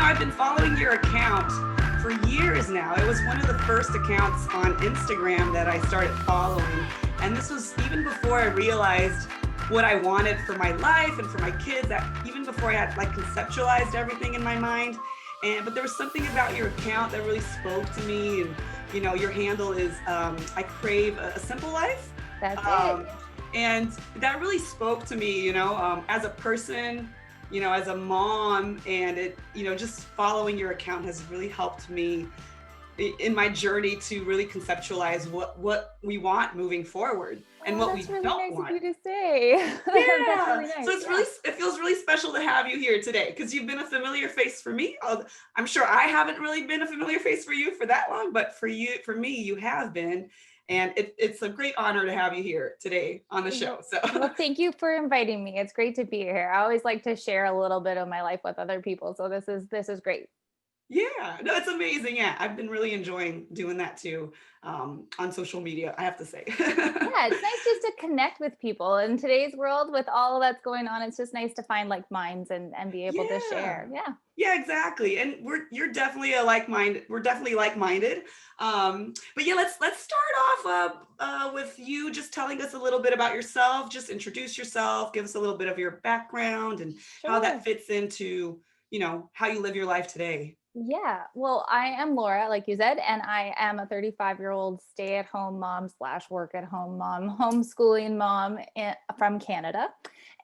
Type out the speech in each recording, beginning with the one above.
I've been following your account for years now. It was one of the first accounts on Instagram that I started following. And this was even before I realized what I wanted for my life and for my kids, that even before I had like conceptualized everything in my mind. But there was something about your account that really spoke to me. And, your handle is, I crave a simple life. That's it. And that really spoke to me, as a person, as a mom, and it, just following your account has really helped me in my journey to really conceptualize what we want moving forward and what we really don't nice want. Of you to say. Yeah. That's really nice. So it feels really special to have you here today because you've been a familiar face for me. I'm sure I haven't really been a familiar face for you for that long, but for me, you have been. And it's a great honor to have you here today on the show. So, well, thank you for inviting me. It's great to be here. I always like to share a little bit of my life with other people. So this is great. Yeah, no, it's amazing. Yeah, I've been really enjoying doing that too on social media, I have to say. Yeah, it's nice just to connect with people in today's world with all that's going on. It's just nice to find like minds and be able to share. Yeah. Yeah, exactly. And you're definitely we're definitely like-minded. But yeah, let's start off with you just telling us a little bit about yourself. Just introduce yourself, give us a little bit of your background and how that fits into, how you live your life today. Yeah. Well, I am Laura, like you said, and I am a 35-year-old stay-at-home mom / work-at-home mom, homeschooling mom from Canada.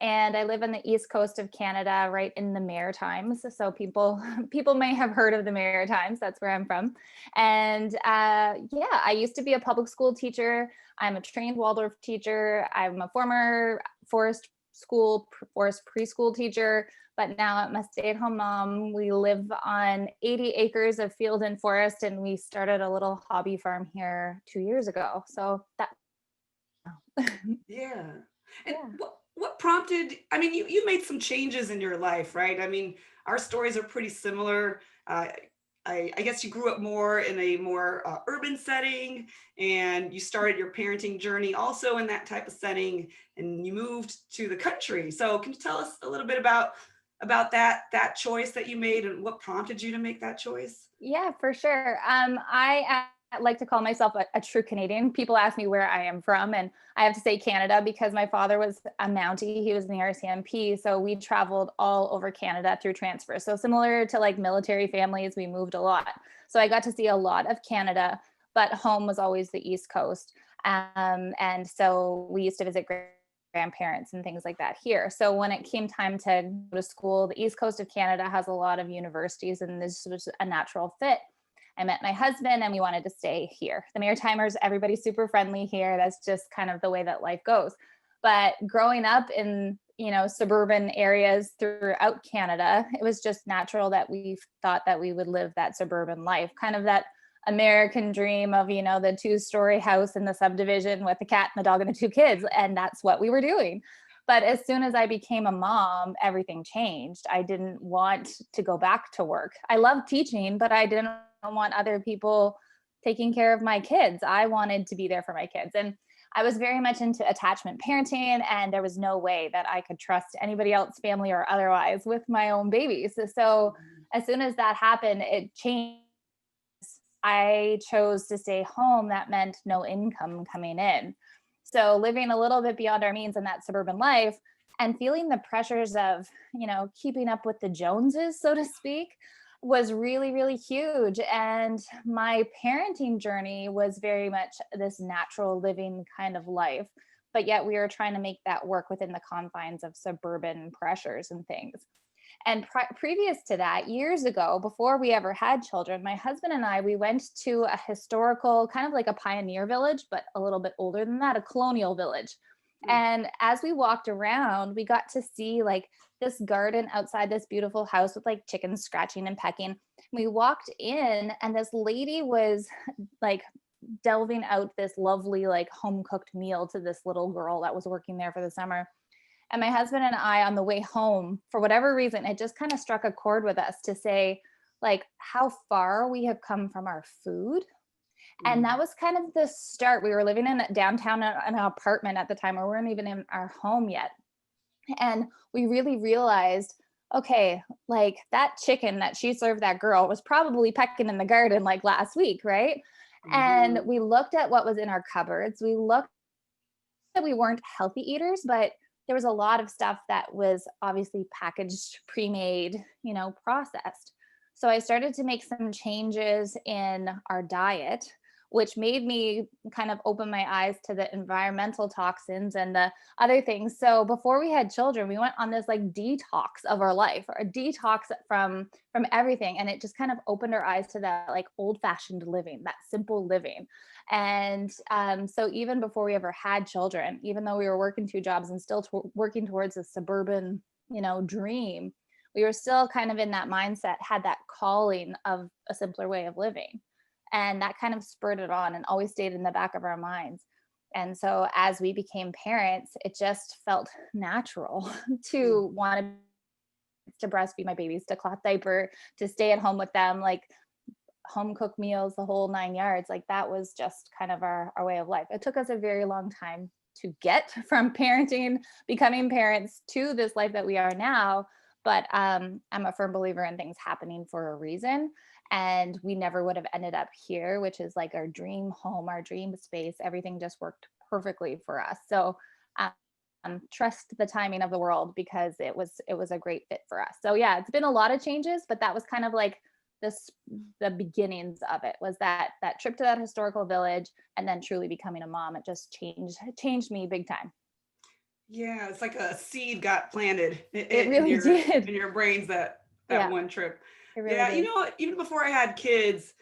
And I live on the East Coast of Canada, right in the Maritimes. So people may have heard of the Maritimes. That's where I'm from. And I used to be a public school teacher. I'm a trained Waldorf teacher. I'm a former forest preschool teacher, but now I'm a stay-at-home mom. We live on 80 acres of field and forest, and we started a little hobby farm here 2 years ago. So that. Yeah. And what prompted, I mean, you made some changes in your life, right? I mean, our stories are pretty similar. I guess you grew up more in a more urban setting, and you started your parenting journey also in that type of setting, and you moved to the country. So can you tell us a little bit about that choice that you made and what prompted you to make that choice? Yeah, for sure. I like to call myself a true Canadian. People ask me where I am from, and I have to say Canada because my father was a Mountie. He was in the RCMP. So we traveled all over Canada through transfer. So similar to like military families, we moved a lot. So I got to see a lot of Canada, but home was always the East Coast. And so we used to visit grandparents and things like that here. So when it came time to go to school, the East Coast of Canada has a lot of universities, and this was a natural fit. I met my husband and we wanted to stay here. The Maritimers, everybody's super friendly here. That's just kind of the way that life goes. But growing up in, suburban areas throughout Canada, it was just natural that we thought that we would live that suburban life, kind of that American dream of, the 2-story house in the subdivision with the cat and the dog and the 2 kids. And that's what we were doing. But as soon as I became a mom, everything changed. I didn't want to go back to work. I love teaching, but I didn't want other people taking care of my kids. I wanted to be there for my kids. And I was very much into attachment parenting, and there was no way that I could trust anybody else, family or otherwise, with my own babies. So as soon as that happened, it changed. I chose to stay home. That meant no income coming in. So living a little bit beyond our means in that suburban life and feeling the pressures of, keeping up with the Joneses, so to speak, was really, really huge. And my parenting journey was very much this natural living kind of life, but yet we were trying to make that work within the confines of suburban pressures and things. And previous to that, years ago, before we ever had children, my husband and I, we went to a historical, kind of like a pioneer village, but a little bit older than that, a colonial village. And as we walked around, we got to see like this garden outside this beautiful house with like chickens scratching and pecking. We walked in and this lady was like delving out this lovely, like home cooked meal to this little girl that was working there for the summer. And my husband and I, on the way home, for whatever reason, it just kind of struck a chord with us to say, like, how far we have come from our food. And that was kind of the start. We were living in downtown in an apartment at the time, or we weren't even in our home yet. And we really realized okay, like that chicken that she served that girl was probably pecking in the garden like last week, right? And Mhm. we looked at what was in our cupboards. We looked that we weren't healthy eaters, but there was a lot of stuff that was obviously packaged, pre-made, processed. So I started to make some changes in our diet, which made me kind of open my eyes to the environmental toxins and the other things. So before we had children, we went on this like detox of our life, or a detox from everything, and it just kind of opened our eyes to that like old-fashioned living, that simple living. And so even before we ever had children, even though we were working two jobs and still working towards a suburban, dream, we were still kind of in that mindset, had that calling of a simpler way of living. And that kind of spurred it on and always stayed in the back of our minds. And so as we became parents, it just felt natural to Mhm. want to breastfeed my babies, to cloth diaper, to stay at home with them. Like home cooked meals, the whole 9 yards. Like that was just kind of our way of life. It took us a very long time to get from parenting, becoming parents, to this life that we are now. But I'm a firm believer in things happening for a reason. And we never would have ended up here, which is like our dream home, our dream space. Everything just worked perfectly for us. So trust the timing of the world, because it was a great fit for us. So yeah, it's been a lot of changes, but that was kind of like this the beginnings of it, was that trip to that historical village, and then truly becoming a mom. It just changed me big time. Yeah, it's like a seed got planted It in really your did. brains that Yeah, one trip. it really Yeah, did. even before I had kids,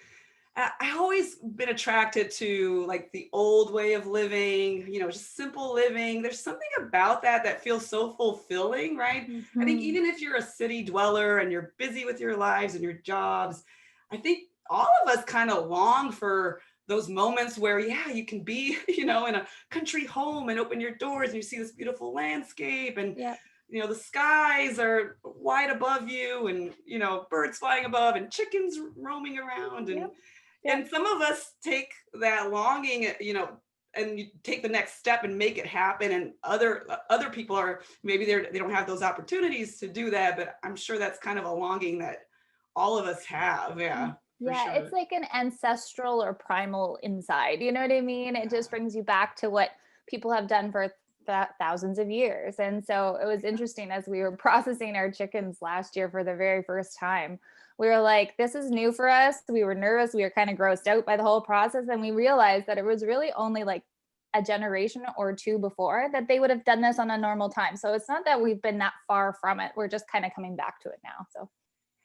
I always been attracted to like the old way of living, just simple living. There's something about that that feels so fulfilling, right? I think Mhm. even if you're a city dweller and you're busy with your lives and your jobs, I think all of us kind of long for those moments where, yeah, you can be, in a country home and open your doors and you see this beautiful landscape and Yep. the skies are wide above you and birds flying above and chickens roaming around Yep. and Yep. some of us take that longing, and you take the next step and make it happen. And other people are maybe they don't have those opportunities to do that, but I'm sure that's kind of a longing that all of us have. Yeah, for Yeah, it's sure. like an ancestral or primal inside. You know what I mean? It just brings you back to what people have done for thousands of years. And so it was interesting as we were processing our chickens last year for the very first time. We were like, this is new for us. We were nervous. We were kind of grossed out by the whole process. And we realized that it was really only like a generation or two before that they would have done this on a normal time. So it's not that we've been that far from it. We're just kind of coming back to it now. So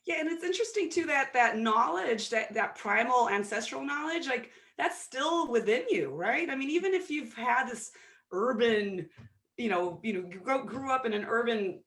Yeah, and it's interesting too that that knowledge, that primal ancestral knowledge, like that's still within you, right? I mean, even if you've had this urban, you grew up in an urban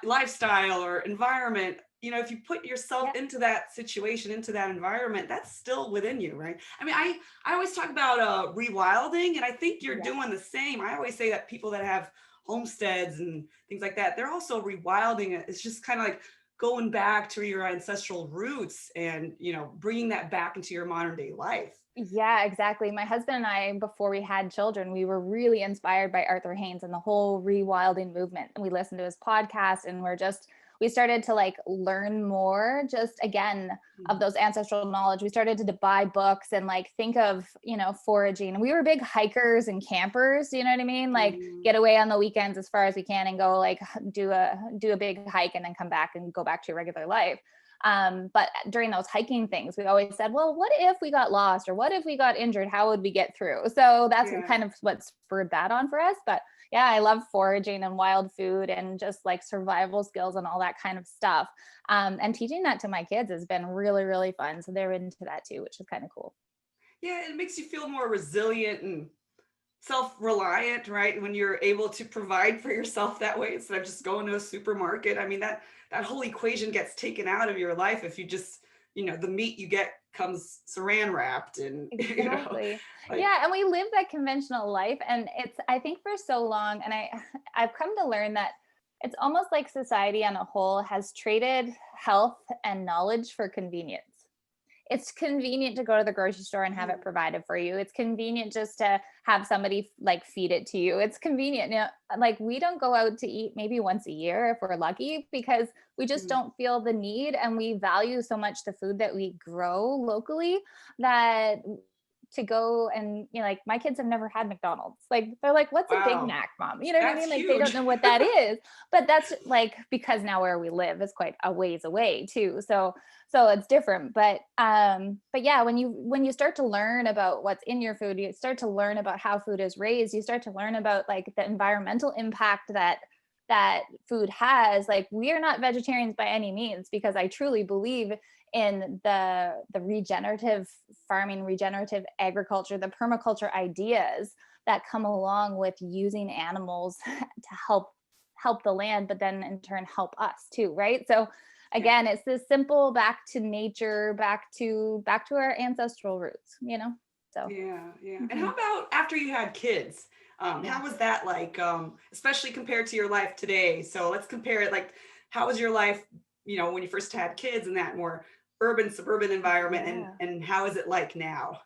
lifestyle or environment, if you put yourself yeah, into that situation, into that environment, that's still within you, right? I mean, I always talk about rewilding, and I think you're yes. doing the same. I always say that people that have homesteads and things like that, they're also rewilding it. It's just kind of like going back to your ancestral roots and bringing that back into your modern day life. Yeah, exactly. My husband and I, before we had children, we were really inspired by Arthur Haynes and the whole rewilding movement. And we listened to his podcast, and we started to like learn more, just again, of Mhm. those ancestral knowledge. We started to buy books and like think of, foraging. And we were big hikers and campers, you know what I mean? Like Mhm. get away on the weekends as far as we can and go like do a big hike and then come back and go back to your regular life. But during those hiking things, we always said, well, what if we got lost, or what if we got injured? How would we get through? So that's Yeah. kind of what spurred that on for us. But yeah, I love foraging and wild food and just like survival skills and all that kind of stuff. And teaching that to my kids has been really, really fun. So they're into that too, which is kind of cool. Yeah, it makes you feel more resilient and self-reliant, right? When you're able to provide for yourself that way instead of just going to a supermarket. I mean, that whole equation gets taken out of your life if you just, the meat you get comes saran wrapped and Exactly. like Yeah, and we live that conventional life, and I think for so long, and I've come to learn that it's almost like society on a whole has traded health and knowledge for convenience. it's convenient to go to the grocery store and have it provided for you. It's convenient just to have somebody like feed it to you. It's convenient. You know, like we don't go out to eat maybe once a year if we're lucky, because we just Mm. don't feel the need, and we value so much the food that we grow locally that to go and, you know, like my kids have never had McDonald's. Like they're like, what's a Big Wow, Mac, mom? You know what I that's mean? Like they don't huge. know what that is. But that's like because now where we live is quite a ways away too. So it's different. But yeah, when you start to learn about what's in your food, you start to learn about how food is raised, you start to learn about like the environmental impact that food has. Like we are not vegetarians by any means, because I truly believe in the regenerative farming, regenerative agriculture, the permaculture ideas that come along with using animals to help the land, but then in turn help us too, right? So Yeah. again, it's this simple back to nature, back to our ancestral roots, you know? So Yeah, yeah. And mhm, how about after you had kids? yeah. How was that like, especially compared to your life today? So let's compare it. Like, how was your life, when you first had kids in that more urban, suburban environment, and Yeah. and how is it like now?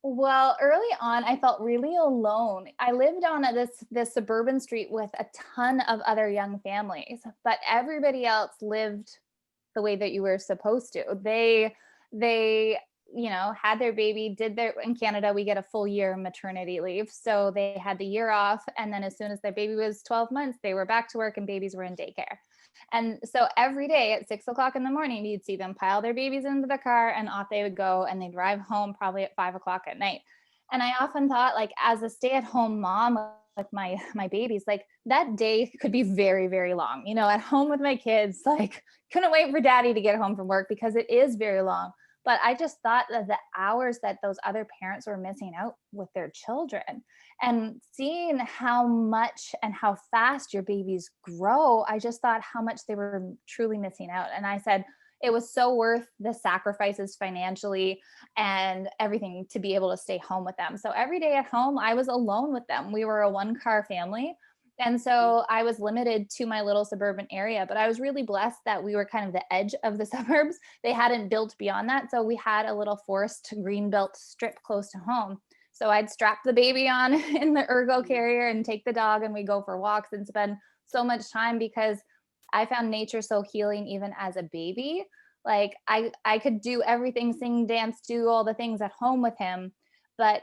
Well, early on, I felt really alone. I lived on this suburban street with a ton of other young families, but everybody else lived the way that you were supposed to. They had their baby, did their in Canada, we get a full year maternity leave. So they had the year off, and then as soon as their baby was 12 months, they were back to work and babies were in daycare. And so every day at 6 o'clock in the morning, you'd see them pile their babies into the car and off they would go, and they'd drive home probably at 5 o'clock at night. And I often thought, like, as a stay-at-home mom with my babies, like that day could be very, very long, at home with my kids, like couldn't wait for daddy to get home from work because it is very long. But I just thought that the hours that those other parents were missing out with their children, and seeing how much and how fast your babies grow, I just thought how much they were truly missing out. And I said, it was so worth the sacrifices financially and everything to be able to stay home with them. So every day at home, I was alone with them. We were a one-car family. And so I was limited to my little suburban area, but I was really blessed that we were kind of the edge of the suburbs. They hadn't built beyond that. So we had a little forest green belt strip close to home. So I'd strap the baby on in the ergo carrier and take the dog, and we go for walks and spend so much time, because I found nature so healing even as a baby. Like I could do everything, sing, dance, do all the things at home with him, but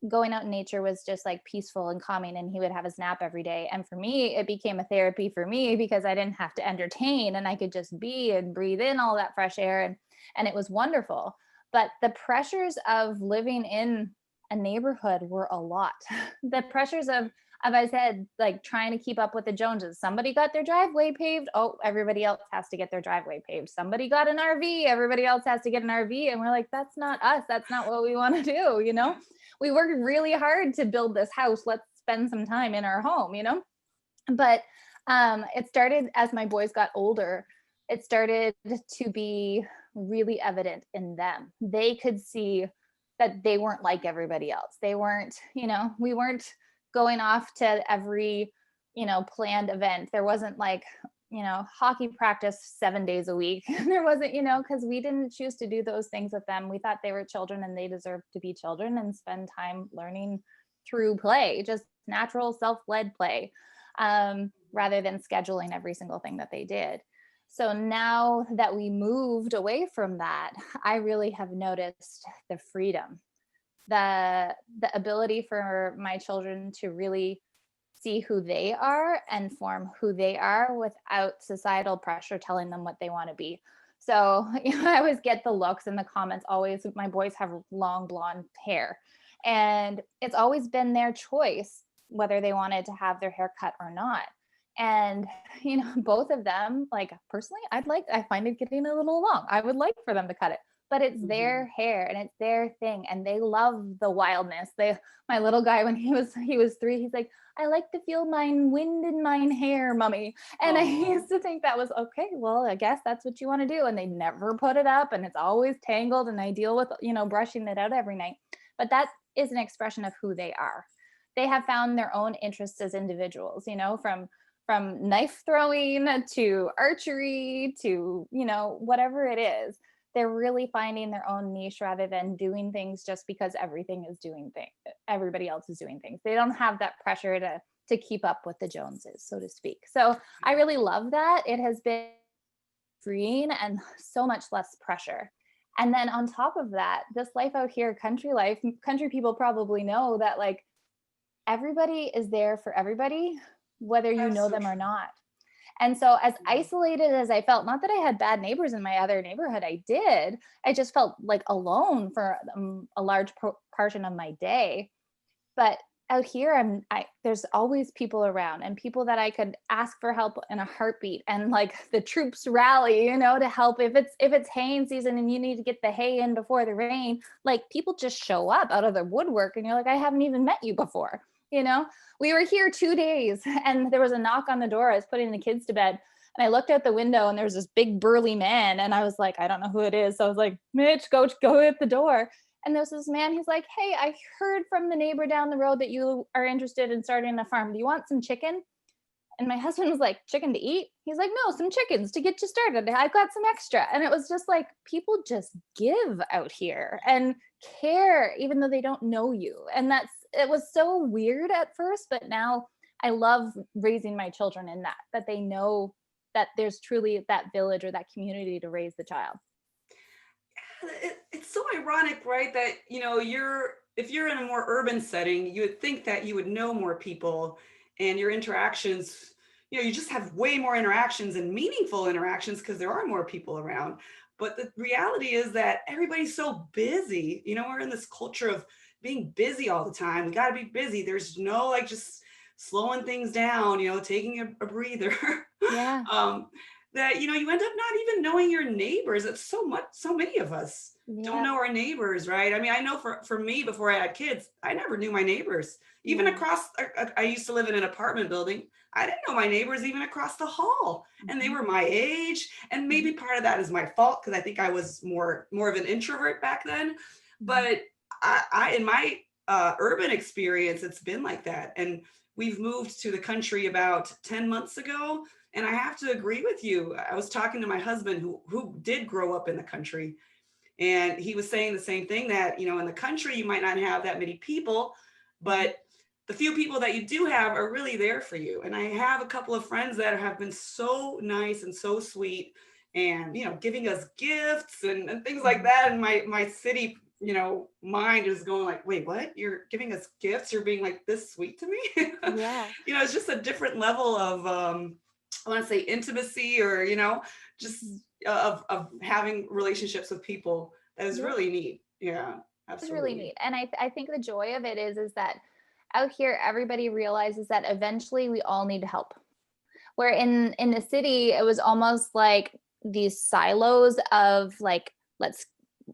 going out in nature was just like peaceful and calming, and he would have his nap every day. And for me, it became a therapy for me because I didn't have to entertain, and I could just be and breathe in all that fresh air, and it was wonderful. But the pressures of living in a neighborhood were a lot. The pressures of I said, like trying to keep up with the Joneses. Somebody got their driveway paved. Oh, everybody else has to get their driveway paved. Somebody got an RV. Everybody else has to get an RV. And we're like, that's not us. That's not what we want to do. We worked really hard to build this house. Let's spend some time in our home. But it started as my boys got older. It started to be really evident in them. They could see that they weren't like everybody else. They weren't, we weren't going off to every, planned event. There wasn't like, hockey practice 7 days a week. There wasn't, because we didn't choose to do those things with them. We thought they were children and they deserved to be children and spend time learning through play, just natural self-led play, rather than scheduling every single thing that they did. So now that we moved away from that, I really have noticed the freedom, the ability for my children to really see who they are and form who they are without societal pressure telling them what they want to be. So, I always get the looks in the comments, always. My boys have long blonde hair, and it's always been their choice whether they wanted to have their hair cut or not. And, both of them, like personally, I find it getting a little long. I would like for them to cut it, but it's Mhm. their hair and it's their thing, and they love the wildness. My little guy, when he was 3, he's like, I like to feel mine wind in mine hair, mommy. And I Aw. used to think that was okay. Well, I guess that's what you want to do. And they never put it up, and it's always tangled, and I deal with, brushing it out every night. But that is an expression of who they are. They have found their own interests as individuals, from knife throwing to archery to, whatever it is. they're really finding their own niche rather than doing things just because everybody else is doing things. They don't have that pressure to keep up with the Joneses, so to speak. So I really love that. It has been freeing and so much less pressure. And then on top of that, this life out here, country life, country people probably know that like everybody is there for everybody, whether you That's know so them or true. not. And so as Yeah. isolated as I felt, not that I had bad neighbors in my other neighborhood, I did. I just felt like alone for a large portion of my day. But out here, there's always people around and people that I could ask for help in a heartbeat, and like the troops rally, to help if it's haying season and you need to get the hay in before the rain. Like people just show up out of the woodwork, and you're like, I haven't even met you before. We were here 2 days, and there was a knock on the door. I was putting the kids to bed, and I looked out the window, and there was this big burly man, and I was like, I don't know who it is. So I was like, Mitch, go at the door. And there's this man, he's like, hey, I heard from the neighbor down the road that you are interested in starting a farm. Do you want some chicken? And my husband was like, chicken to eat? He's like, no, some chickens to get you started. I've got some extra. And it was just like, people just give out here and care, even though they don't know you. And it was so weird at first, but now I love raising my children in that they know that there's truly that village or that community to raise the child. It's so ironic, right? That, if you're in a more urban setting, you would think that you would know more people and your interactions, you just have way more interactions and meaningful interactions because there are more people around. But the reality is that everybody's so busy. We're in this culture of being busy all the time. We got to be busy. There's no like just slowing things down, taking a breather. Yeah. That you end up not even knowing your neighbors. It's so many of us don't Yeah. know our neighbors, right? I mean, I know for me, before I had kids, I never knew my neighbors. Even Yeah. across, I used to live in an apartment building. I didn't know my neighbors even across the hall, and they were my age. And maybe part of that is my fault because I think I was more of an introvert back then. But I in my urban experience, it's been like that. And we've moved to the country about 10 months ago. And I have to agree with you. I was talking to my husband who did grow up in the country, and he was saying the same thing, that, in the country, you might not have that many people, but the few people that you do have are really there for you. And I have a couple of friends that have been so nice and so sweet, and, giving us gifts and things like that. And my city, mind is going like, wait, what? You're giving us gifts? You're being like this sweet to me? Yeah. It's just a different level of, I want to say intimacy, or, just of having relationships with people. That is Yeah. really neat. Yeah, It's really absolutely. neat. And I think the joy of it is that out here, everybody realizes that eventually we all need help. Where in the city, it was almost like these silos of like, let's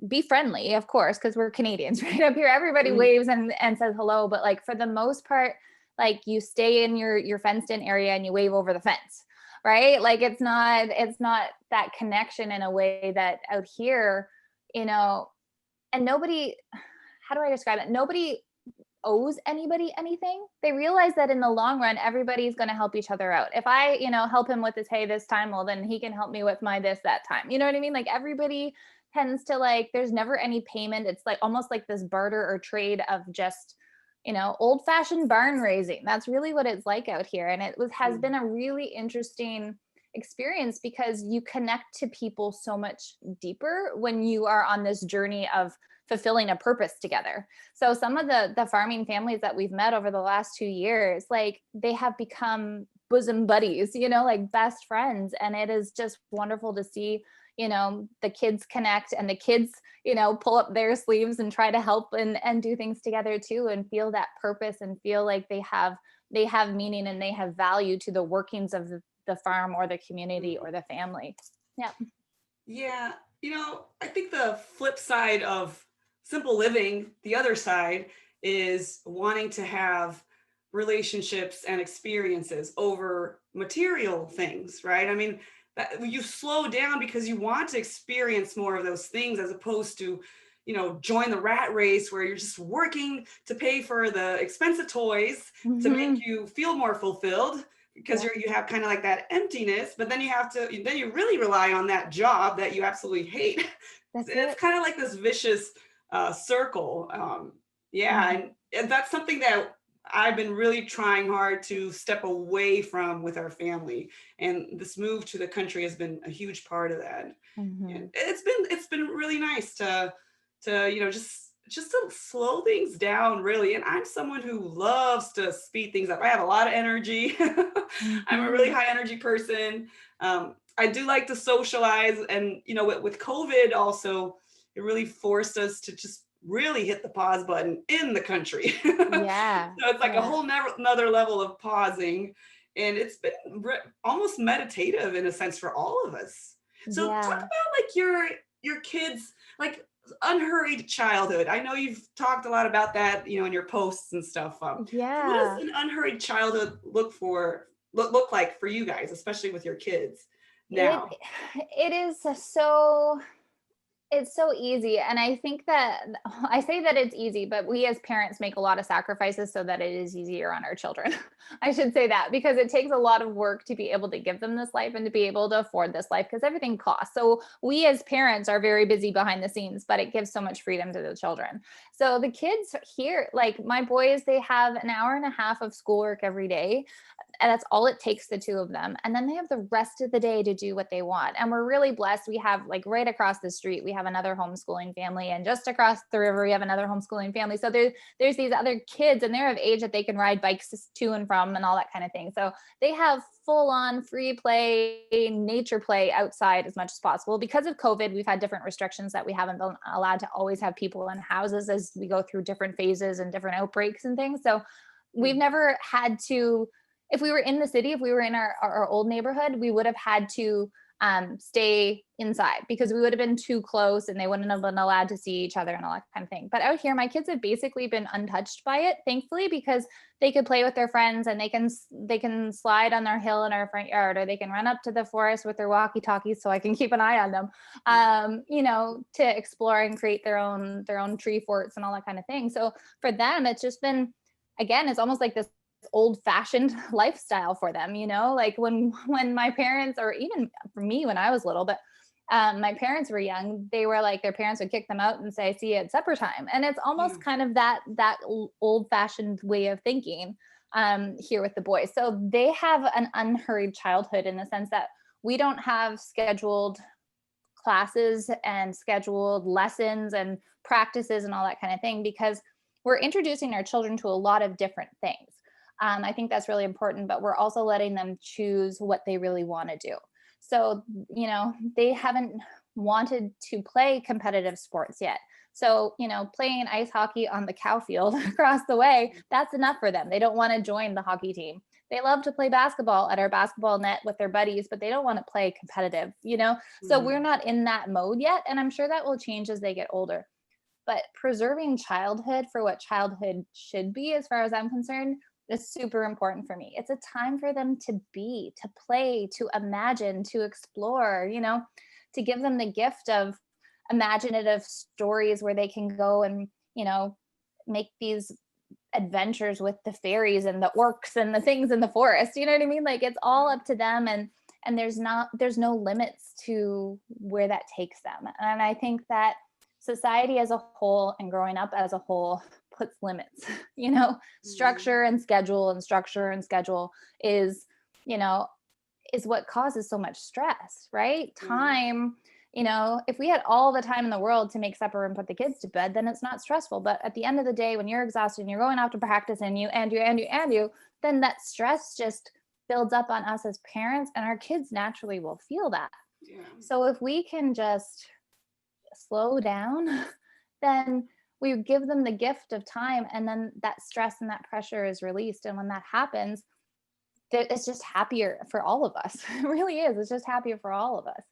be friendly, of course, because we're Canadians, right? Up here, everybody Mhm. waves and says hello. But like for the most part, like you stay in your fenced in area and you wave over the fence, right? Like it's not that connection in a way that out here, you know, and nobody, how do I describe it? Nobody owes anybody anything. They realize that in the long run, everybody's going to help each other out. If I, help him with his hay this time, well, then he can help me with my this that time. You know what I mean? Like everybody tends to like, there's never any payment. It's like almost like this barter or trade of just, old fashioned barn raising. That's really what it's like out here. And has been a really interesting experience because you connect to people so much deeper when you are on this journey of fulfilling a purpose together. So some of the farming families that we've met over the last 2 years, like they have become bosom buddies, like best friends. And it is just wonderful to see, the kids connect and the kids, pull up their sleeves and try to help and do things together too, and feel that purpose and feel like they have meaning and they have value to the workings of the farm or the community or the family. Yeah. Yeah. I think the flip side of simple living, the other side, is wanting to have relationships and experiences over material things, right? I mean, that you slow down because you want to experience more of those things, as opposed to, join the rat race where you're just working to pay for the expensive toys to make Mhm. you feel more fulfilled, because Yeah. you have kind of like that emptiness. But then you really rely on that job that you absolutely hate That's it's it. kind of like this vicious circle. Yeah, Mhm. and that's something that I've been really trying hard to step away from with our family. And this move to the country has been a huge part of that. And Mhm. it's been really nice to just to slow things down really. And I'm someone who loves to speed things up. I have a lot of energy. I'm a really Mhm. high energy person. I do like to socialize, and with COVID also, it really forced us to just really hit the pause button in the country. So Yeah. it's like a Yeah. whole another level of pausing, and it's been almost meditative in a sense for all of us. So talk Yeah. about like your kids, like unhurried childhood. I know you've talked a lot about that, in your posts and stuff. What does Yeah. an unhurried childhood look like for you guys, especially with your kids It now? it is so it's so easy. And I think that I say that it's easy, but we as parents make a lot of sacrifices so that it is easier on our children. I should say that because it takes a lot of work to be able to give them this life and to be able to afford this life because everything costs. So we as parents are very busy behind the scenes, but it gives so much freedom to the children. So the kids here, like my boys, they have an hour and a half of schoolwork every day, and that's all it takes, the two of them, and then they have the rest of the day to do what they want. And we're really blessed. We have, like, right across the street we have another homeschooling family, and just across the river we have another homeschooling family. So there's these other kids, and they're of age that they can ride bikes to and from and all that kind of thing. So they have full on free play, nature play outside as much as possible. Because of COVID, we've had different restrictions that we haven't been allowed to always have people in houses as we go through different phases and different outbreaks and things. So we've Mm, never had to, if we were in the city, if we were in our old neighborhood, we would have had to stay inside because we would have been too close and they wouldn't have been allowed to see each other and all that kind of thing. But out here, my kids have basically been untouched by it, thankfully, because they could play with their friends and they can slide on their hill in our front yard, or they can run up to the forest with their walkie talkies so I can keep an eye on them, mm, to explore and create their own tree forts and all that kind of thing. So for them, it's just been, again, it's almost like this old fashioned lifestyle for them, like when my parents, or even for me when I was little, but my parents were young, they were like, their parents would kick them out and say, see you at supper time. And it's yeah. almost kind of that old fashioned way of thinking here with the boys. So they have an unhurried childhood in the sense that we don't have scheduled classes and scheduled lessons and practices and all that kind of thing, because we're introducing our children to a lot of different things. I think that's really important, but we're also letting them choose what they really want to do. So, they haven't wanted to play competitive sports yet. So, playing ice hockey on the cow field across the way, that's enough for them. They don't want to join the hockey team. They love to play basketball at our basketball net with their buddies, but they don't want to play competitive. So we're Mhm. not in that mode yet. And I'm sure that will change as they get older. But preserving childhood for what childhood should be, as far as I'm concerned, is super important for me. It's a time for them to be, to play, to imagine, to explore, to give them the gift of imaginative stories where they can go and, make these adventures with the fairies and the orcs and the things in the forest. You know what I mean? Like, it's all up to them, and there's no limits to where that takes them. And I think that society as a whole and growing up as a whole puts limits. Mhm. Structure and schedule is, you know, is what causes so much stress, right? Yeah. If we had all the time in the world to make supper and put the kids to bed, then it's not stressful. But at the end of the day, when you're exhausted and you're going off to practice and you, then that stress just builds up on us as parents, and our kids naturally will feel that. Yeah. So if we can just slow down, then we give them the gift of time, and then that stress and that pressure is released. And when that happens, it's just happier for all of us. It really is. It's just happier for all of us.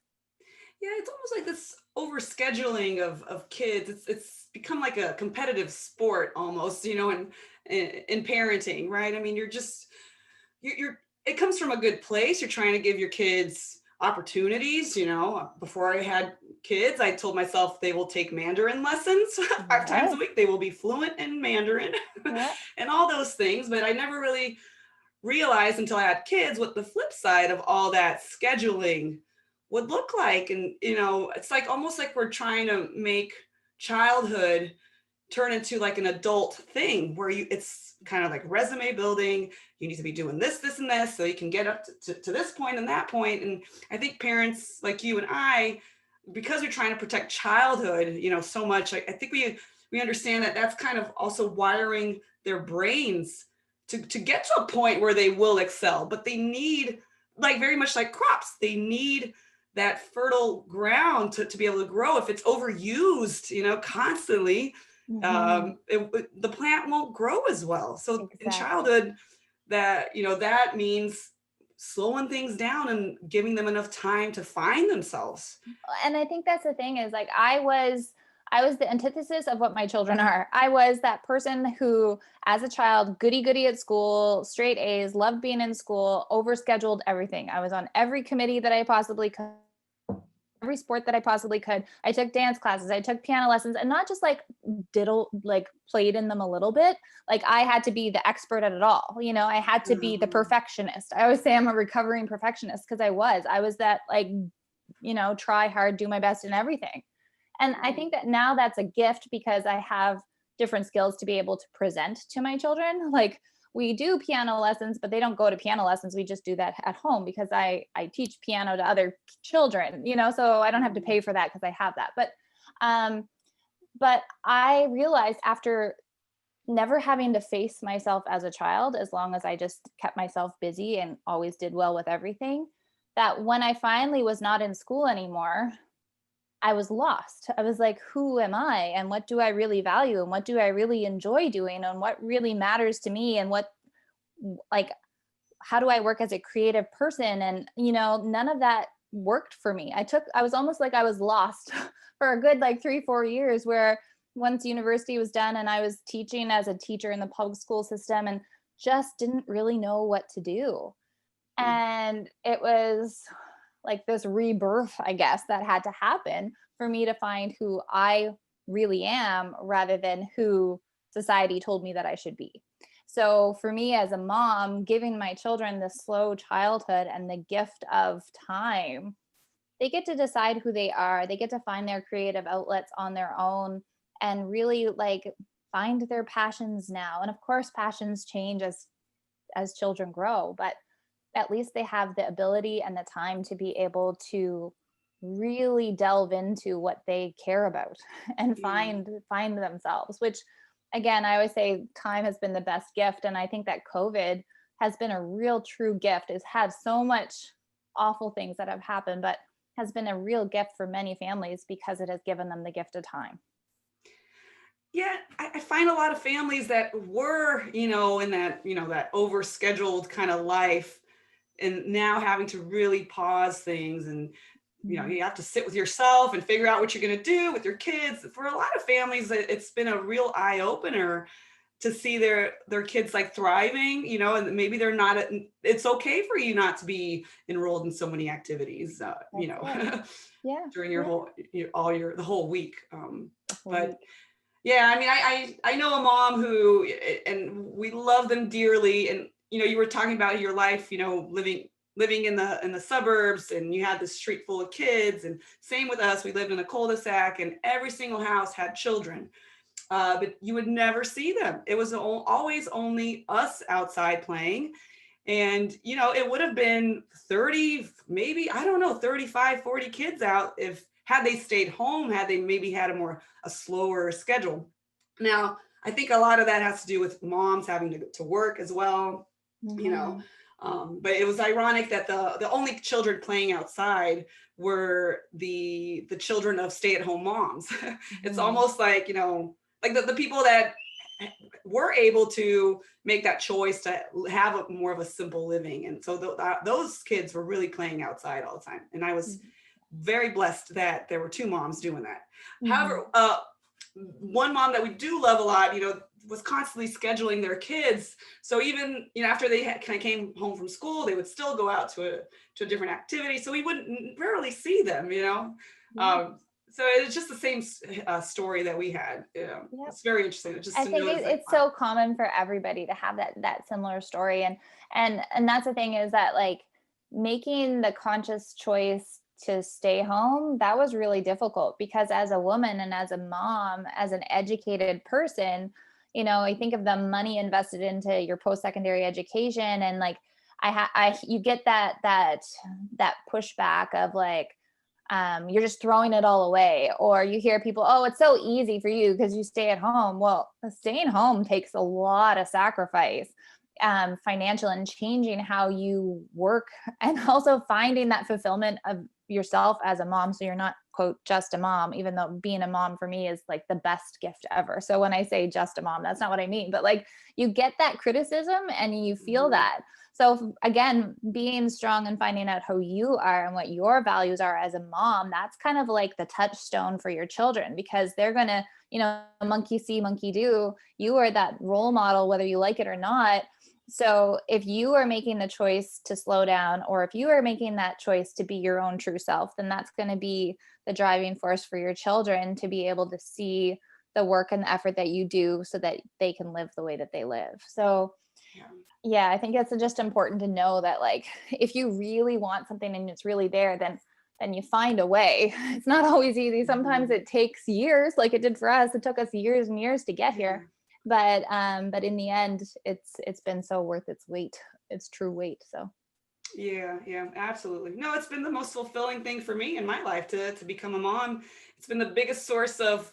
Yeah, it's almost like this overscheduling of kids. It's become like a competitive sport almost, in parenting, right? I mean, you're it comes from a good place. You're trying to give your kids opportunities. Before I had kids, I told myself they will take Mandarin lessons 5 times a Yes. week. They will be fluent in Mandarin Yeah. and all those things. But I never really realized until I had kids what the flip side of all that scheduling would look like. And, it's like almost like we're trying to make childhood turn into like an adult thing where it's kind of like resume building. You need to be doing this and this so you can get up to this point and that point. And I think parents like you and I, because we're trying to protect childhood, so much, I think we understand that that's kind of also wiring their brains to get to a point where they will excel. But they need, like very much like crops, they need that fertile ground to be able to grow. If it's overused, constantly, the plant won't grow as well. So in Exactly. childhood, that means slowing things down and giving them enough time to find themselves. And I think that's the thing is like I was the antithesis of what my children are. I was that person who, as a child, goody goody at school, straight A's, loved being in school, overscheduled everything. I was on every committee that I possibly could, every sport that I possibly could. I took dance classes, I took piano lessons, and not just like like played in them a little bit. Like I had to be the expert at it all. I had to be the Mhm. perfectionist. I always say I'm a recovering perfectionist because I was that like, try hard, do my best in everything. And I Right. think that now that's a gift because I have different skills to be able to present to my children. Like we do piano lessons, but they don't go to piano lessons. We just do that at home because I teach piano to other children, so I don't have to Mhm. pay for that because I have that. Um, but I realized after never having to face myself as a child, as long as I just kept myself busy and always did well with everything, that when I finally was not in school anymore, I was lost. I was like, who am I? And what do I really value? And what do I really enjoy doing? And what really matters to me? And like, how do I work as a creative person? And, none of that worked for me. I was almost like I was lost for a good like 3-4 years where once university was done and I was teaching as a teacher in the public school system and just didn't really know what to do. Mm. And it was like this rebirth, I guess, that had to happen for me to find who I really am rather than who society told me that I should be. So for me as a mom, giving my children this slow childhood and the gift of time, they get to decide who they are. They get to find their creative outlets on their own and really like find their passions now. And of course, passions change as children grow, but at least they have the ability and the time to be able to really delve into what they care about and Yeah. find themselves, which again I always say time has been the best gift. And I think that COVID has been a real true gift. It's had so much awful things that have happened, but has been a real gift for many families because it has given them the gift of time. Yeah, I find a lot of families that were, in that, that overscheduled kind of life, and now having to really pause things, and Mhm. you have to sit with yourself and figure out what you're going to do with your kids. For a lot of families, it's been a real eye opener to see their kids like thriving, and maybe they're not. It's okay for you not to be enrolled in so many activities, That's it. Yeah. during your Yeah. whole the whole week. The whole But week. yeah, I mean, I know a mom who, and we love them dearly. And you were talking about your life, living in the suburbs, and you had this street full of kids. And same with us, we lived in a cul-de-sac, and every single house had children, but you would never see them. It was always only us outside playing. And it would have been 30, maybe, I don't know, 35, 40 kids out if had they stayed home, had they maybe had a slower schedule. Now, I think a lot of that has to do with moms having to work as well, you know. Hmm. But it was ironic that the only children playing outside were the children of stay-at-home moms. It's Hmm. almost like, like the people that were able to make that choice to have more of a simple living. And so those kids were really playing outside all the time. And I was very blessed that there were two moms doing that. Hmm. However, one mom that we do love a lot, was constantly scheduling their kids. So even, after they kind of came home from school, they would still go out to a different activity. So we wouldn't rarely see them. Yeah. Um, so it's just the same story that we had. Yeah, Yep. it's very interesting just I to think notice like, it's wow. so common for everybody to have that similar story. And that's the thing is that like making the conscious choice to stay home, that was really difficult because as a woman and as a mom, as an educated person, I think of the money invested into your post-secondary education, and like you get that pushback of like, you're just throwing it all away, or you hear people, oh, it's so easy for you because you stay at home. Well, staying home takes a lot of sacrifice, financial, and changing how you work, and also finding that fulfillment of yourself as a mom. So you're not, quote, just a mom, even though being a mom for me is like the best gift ever. So when I say just a mom, that's not what I mean, but like you get that criticism and you feel that. So again, being strong and finding out who you are and what your values are as a mom, that's kind of like the touchstone for your children, because they're going to, monkey see, monkey do. You are that role model, whether you like it or not. So if you are making the choice to slow down, or if you are making that choice to be your own true self, then that's going to be the driving force for your children to be able to see the work and the effort that you do so that they can live the way that they live. So yeah, I think it's just important to know that, like, if you really want something and it's really there, then you find a way. It's not always easy. Sometimes it takes years, like it did for us. It took us years and years to get here. But in the end, it's been so worth its weight, its true weight. So Yeah, absolutely. No, it's been the most fulfilling thing for me in my life to become a mom. It's been the biggest source of,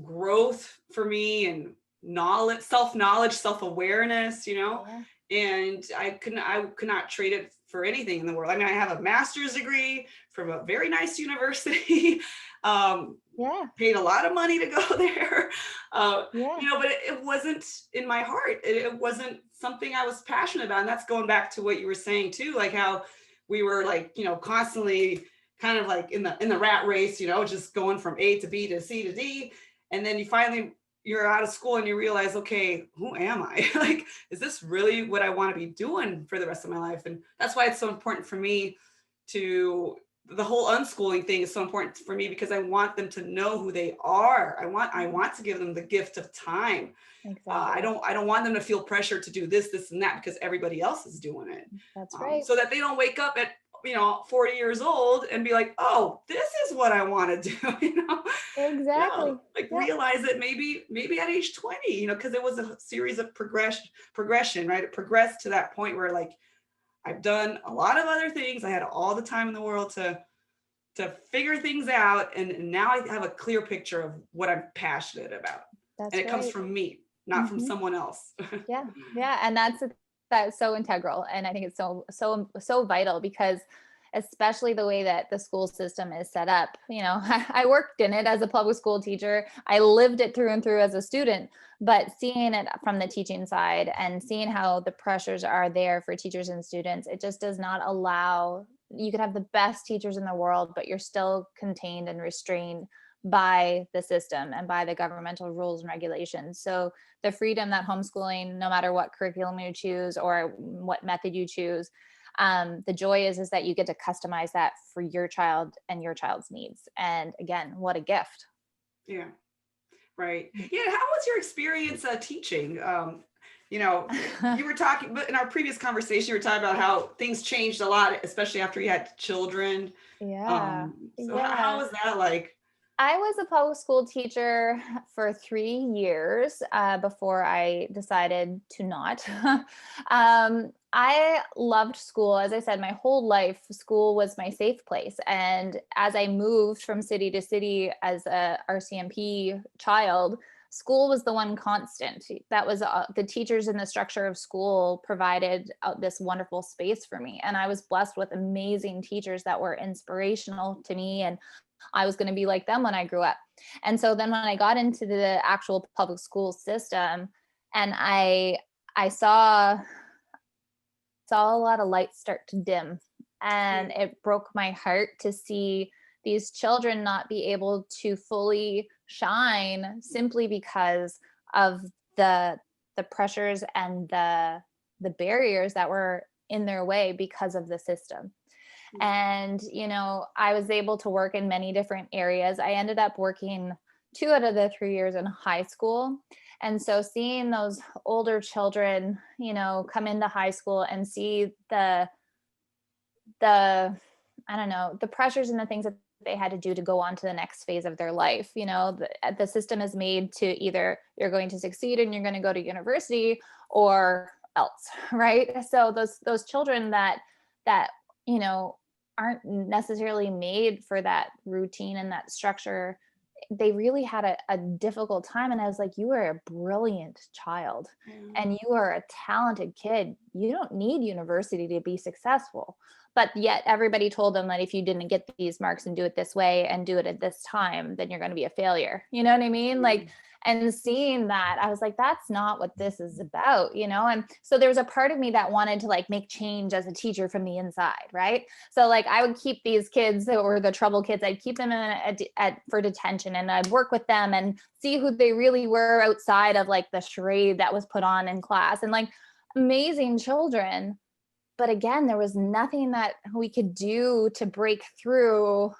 growth for me, and knowledge, self-knowledge, self-awareness, and I could not trade it for anything in the world. I mean, I have a master's degree from a very nice university. Paid a lot of money to go there. But it wasn't in my heart. It wasn't something I was passionate about. And that's going back to what you were saying too, like how we were like, constantly kind of like in the rat race, just going from A to B to C to D. And then you're out of school and you realize, okay, who am I? Like, is this really what I want to be doing for the rest of my life? And that's why it's so important for me the whole unschooling thing is so important for me, because I want them to know who they are. I want to give them the gift of time. exactly. I don't want them to feel pressure to do this and that because everybody else is doing it. That's right. So that they don't wake up at 40 years old and be like, oh, this is what I want to do. Exactly. Realize it maybe at age 20, because it was a series of progression, right? It progressed to that point where like I've done a lot of other things. I had all the time in the world to figure things out. And now I have a clear picture of what I'm passionate about. That's and it comes right. from me, not from someone else. Yeah. And that's so integral. And I think it's so vital, because especially the way that the school system is set up. I worked in it as a public school teacher. I lived it through and through as a student, but seeing it from the teaching side and seeing how the pressures are there for teachers and students, it just does not allow. You could have the best teachers in the world, but you're still contained and restrained by the system and by the governmental rules and regulations. So the freedom that homeschooling, no matter what curriculum you choose or what method you choose, the joy is that you get to customize that for your child and your child's needs. And again, what a gift. Yeah. Right. Yeah. How was your experience teaching? You were talking, but in our previous conversation, you were talking about how things changed a lot, especially after you had children. Yeah. How was that like? I was a public school teacher for 3 years before I decided to not. I loved school. As I said, my whole life, school was my safe place. And as I moved from city to city as a RCMP child, school was the one constant. That was the teachers and the structure of school provided this wonderful space for me. And I was blessed with amazing teachers that were inspirational to me, and I was going to be like them when I grew up. And so then when I got into the actual public school system, and I saw a lot of lights start to dim, and it broke my heart to see these children not be able to fully shine simply because of the pressures and the barriers that were in their way because of the system. And, I was able to work in many different areas. I ended up working 2 out of the 3 years in high school. And so seeing those older children, come into high school and see the I don't know, the pressures and the things that they had to do to go on to the next phase of their life. The system is made to either you're going to succeed and you're going to go to university or else, right? So those children that you know aren't necessarily made for that routine and that structure, they really had a difficult time. And I was like, you are a brilliant child and you are a talented kid. You don't need university to be successful. But yet everybody told them that if you didn't get these marks and do it this way and do it at this time, then you're going to be a failure. You know what I mean? Like, and seeing that, I was like, that's not what this is about, And so there was a part of me that wanted to like make change as a teacher from the inside, right? So like I would keep these kids that were the trouble kids, I'd keep them for detention, and I'd work with them and see who they really were outside of like the charade that was put on in class, and like amazing children. But again, there was nothing that we could do to break through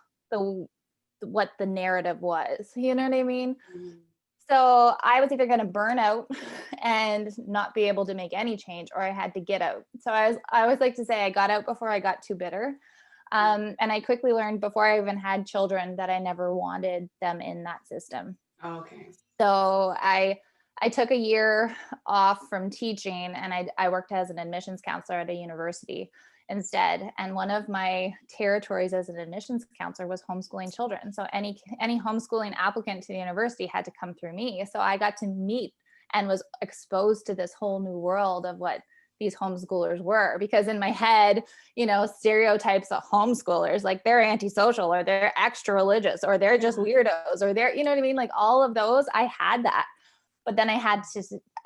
what the narrative was. You know what I mean? So I was either going to burn out and not be able to make any change, or I had to get out. So I always like to say I got out before I got too bitter. And I quickly learned before I even had children that I never wanted them in that system. Okay. So I took a year off from teaching, and I worked as an admissions counselor at a university instead. And one of my territories as an admissions counselor was homeschooling children. So any homeschooling applicant to the university had to come through me. So I got to meet and was exposed to this whole new world of what these homeschoolers were, because in my head, stereotypes of homeschoolers, like they're antisocial or they're extra religious or they're just weirdos or they're, you know what I mean? Like all of those, I had that. But then I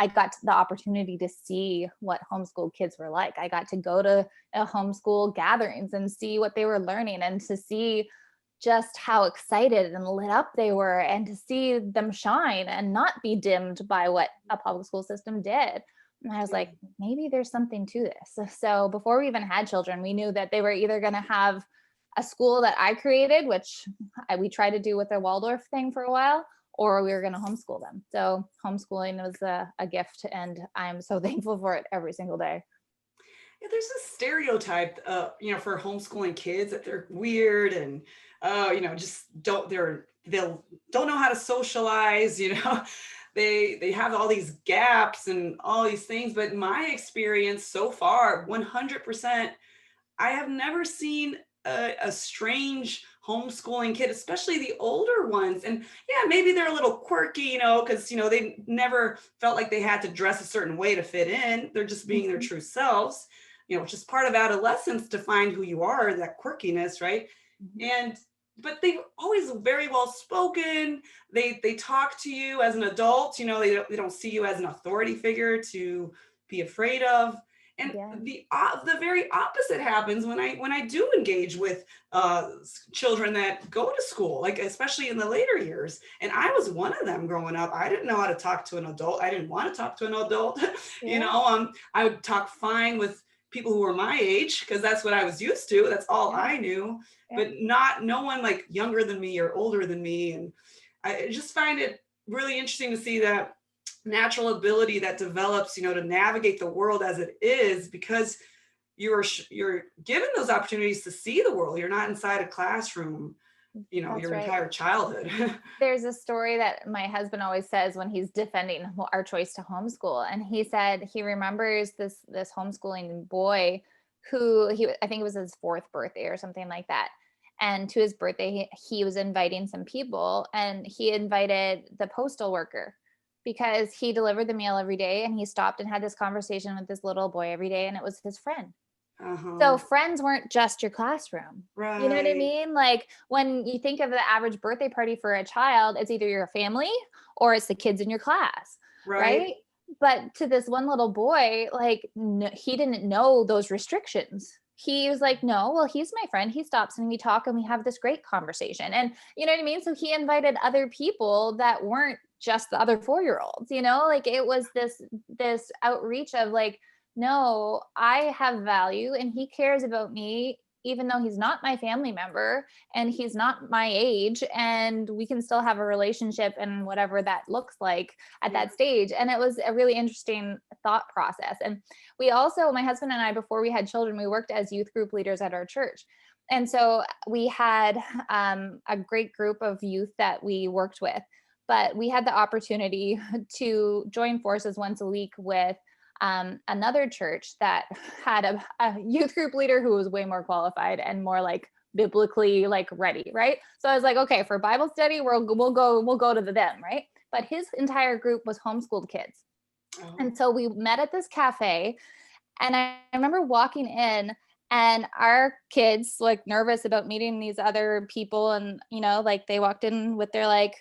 got the opportunity to see what homeschool kids were like. I got to go to homeschool gatherings and see what they were learning, and to see just how excited and lit up they were, and to see them shine and not be dimmed by what a public school system did. And I was like, maybe there's something to this. So before we even had children, we knew that they were either going to have a school that I created, which we tried to do with the Waldorf thing for a while, or we were going to homeschool them. So homeschooling was a gift, and I'm so thankful for it every single day. Yeah, there's a stereotype, for homeschooling kids, that they're weird and, just don't know how to socialize. They have all these gaps and all these things. But in my experience so far, 100%, I have never seen a strange homeschooling kid, especially the older ones. And yeah, maybe they're a little quirky, because, they never felt like they had to dress a certain way to fit in. They're just being their true selves, which is part of adolescence, to find who you are, that quirkiness, right? But they're always very well spoken. They talk to you as an adult, they don't see you as an authority figure to be afraid of. And the very opposite happens when I do engage with children that go to school, like especially in the later years. And I was one of them growing up. I didn't know how to talk to an adult. I didn't want to talk to an adult. I would talk fine with people who were my age, because that's what I was used to. That's all I knew. But no one like younger than me or older than me. And I just find it really interesting to see that natural ability that develops, to navigate the world as it is, because you're given those opportunities to see the world. You're not inside a classroom, That's your right. entire childhood. There's a story that my husband always says when he's defending our choice to homeschool. And he said he remembers this homeschooling boy who I think it was his 4th birthday or something like that. And to his birthday, he was inviting some people, and he invited the postal worker, because he delivered the mail every day, and he stopped and had this conversation with this little boy every day, and it was his friend. So friends weren't just your classroom. Right. You know what I mean? Like when you think of the average birthday party for a child, it's either your family or it's the kids in your class. Right. But to this one little boy, like he didn't know those restrictions. He was like, no, well, he's my friend. He stops and we talk and we have this great conversation. And you know what I mean? So he invited other people that weren't just the other 4-year-olds, like it was this outreach of like, no, I have value and he cares about me, even though he's not my family member and he's not my age, and we can still have a relationship and whatever that looks like at that stage. And it was a really interesting thought process. And we also, my husband and I, before we had children, we worked as youth group leaders at our church. And so we had a great group of youth that we worked with, but we had the opportunity to join forces once a week with another church that had a youth group leader who was way more qualified and more like biblically like ready, right? So I was like, okay, for Bible study, we'll go to them, right? But his entire group was homeschooled kids. Oh. And so we met at this cafe, and I remember walking in, and our kids like nervous about meeting these other people, and like they walked in with their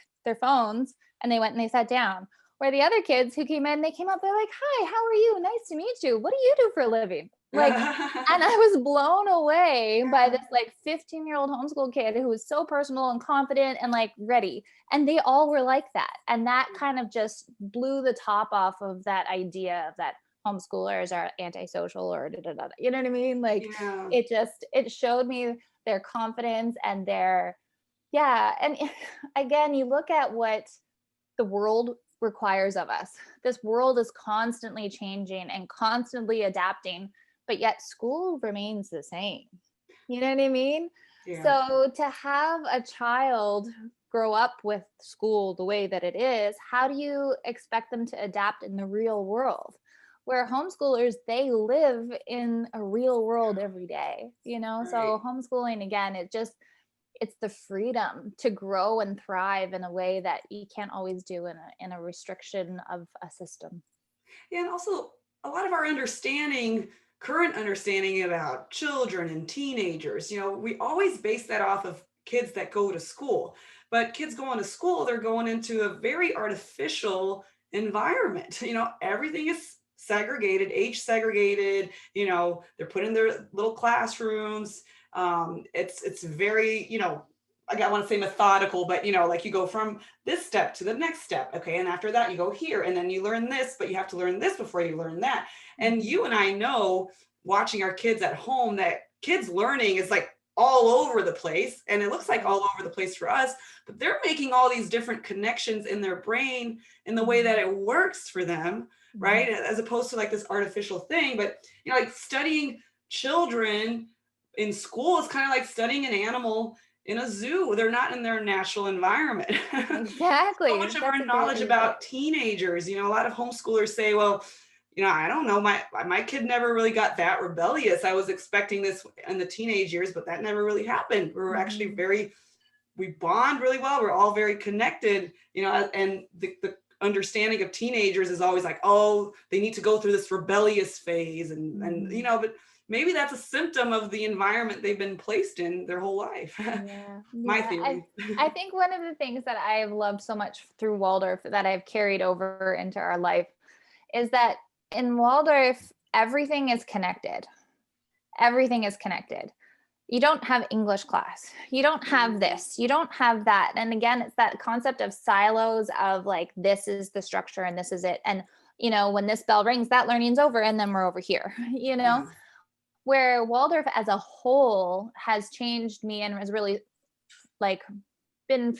phones, and they went and they sat down. Where the other kids who came in, they came up, they're like, "Hi, how are you? Nice to meet you. What do you do for a living?" Like, and I was blown away by this like 15-year-old homeschool kid who was so personal and confident and like ready. And they all were like that. And that kind of just blew the top off of that idea of that homeschoolers are antisocial or da, da, da, da. You know what I mean? Like Yeah. it showed me their confidence and their, yeah. And again, you look at what the world requires of us. This world is constantly changing and constantly adapting, but yet school remains the same. You know what I mean? Yeah. So to have a child grow up with school the way that it is, how do you expect them to adapt in the real world? Where homeschoolers, they live in a real world every day, Right. So homeschooling, again, it's the freedom to grow and thrive in a way that you can't always do in a restriction of a system. Yeah, and also a lot of our current understanding about children and teenagers, we always base that off of kids that go to school. But kids going to school, they're going into a very artificial environment. Everything is segregated, age segregated, they're put in their little classrooms. It's very, I want to say methodical, but like you go from this step to the next step. Okay. And after that, you go here and then you learn this, but you have to learn this before you learn that. And Mhm. you and I know, watching our kids at home, that kids learning is like all over the place. And it looks like Right. all over the place for us, but they're making all these different connections in their brain in the way that Mhm. it works for them. Right. Mhm. As opposed to like this artificial thing. But, like studying children in school is kind of like studying an animal in a zoo. They're not in their natural environment. So Exactly. much of our That's a great knowledge way to put it. about teenagers, a lot of homeschoolers say, well, I don't know, my kid never really got that rebellious. I was expecting this in the teenage years, but that never really happened. We were actually Mhm. we bond really well. We're all very connected, and the understanding of teenagers is always like, oh, they need to go through this rebellious phase. Mhm. But maybe that's a symptom of the environment they've been placed in their whole life. Yeah. My Yeah. I theory. I think one of the things that I've loved so much through Waldorf that I've carried over into our life is that in Waldorf, everything is connected. Everything is connected. You don't have English class. You don't have Mm, this. You don't have that. And again, it's that concept of silos of like, this is the structure and this is it. And, when this bell rings, that learning's over and then we're over here, yeah. where Waldorf as a whole has changed me and has really like been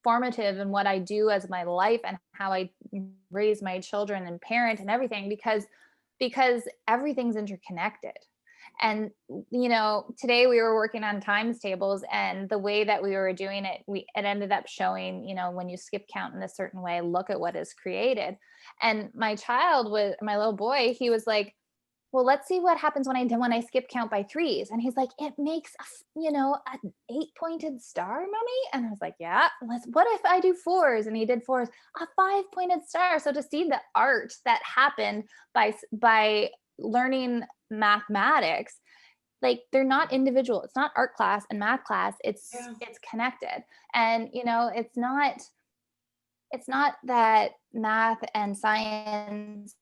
formative in what I do as my life and how I raise my children and parent and everything because everything's interconnected. And today we were working on times tables, and the way that we were doing it, it ended up showing, when you skip count in a certain way, look at what is created. And my little boy, he was like, well, let's see what happens when I skip count by threes. And he's like, it makes an 8-pointed star, mommy. And I was like, yeah. What if I do fours? And he did fours, a 5-pointed star. So to see the art that happened by learning mathematics, like they're not individual. It's not art class and math class. It's Yeah. it's connected. And it's not that math and science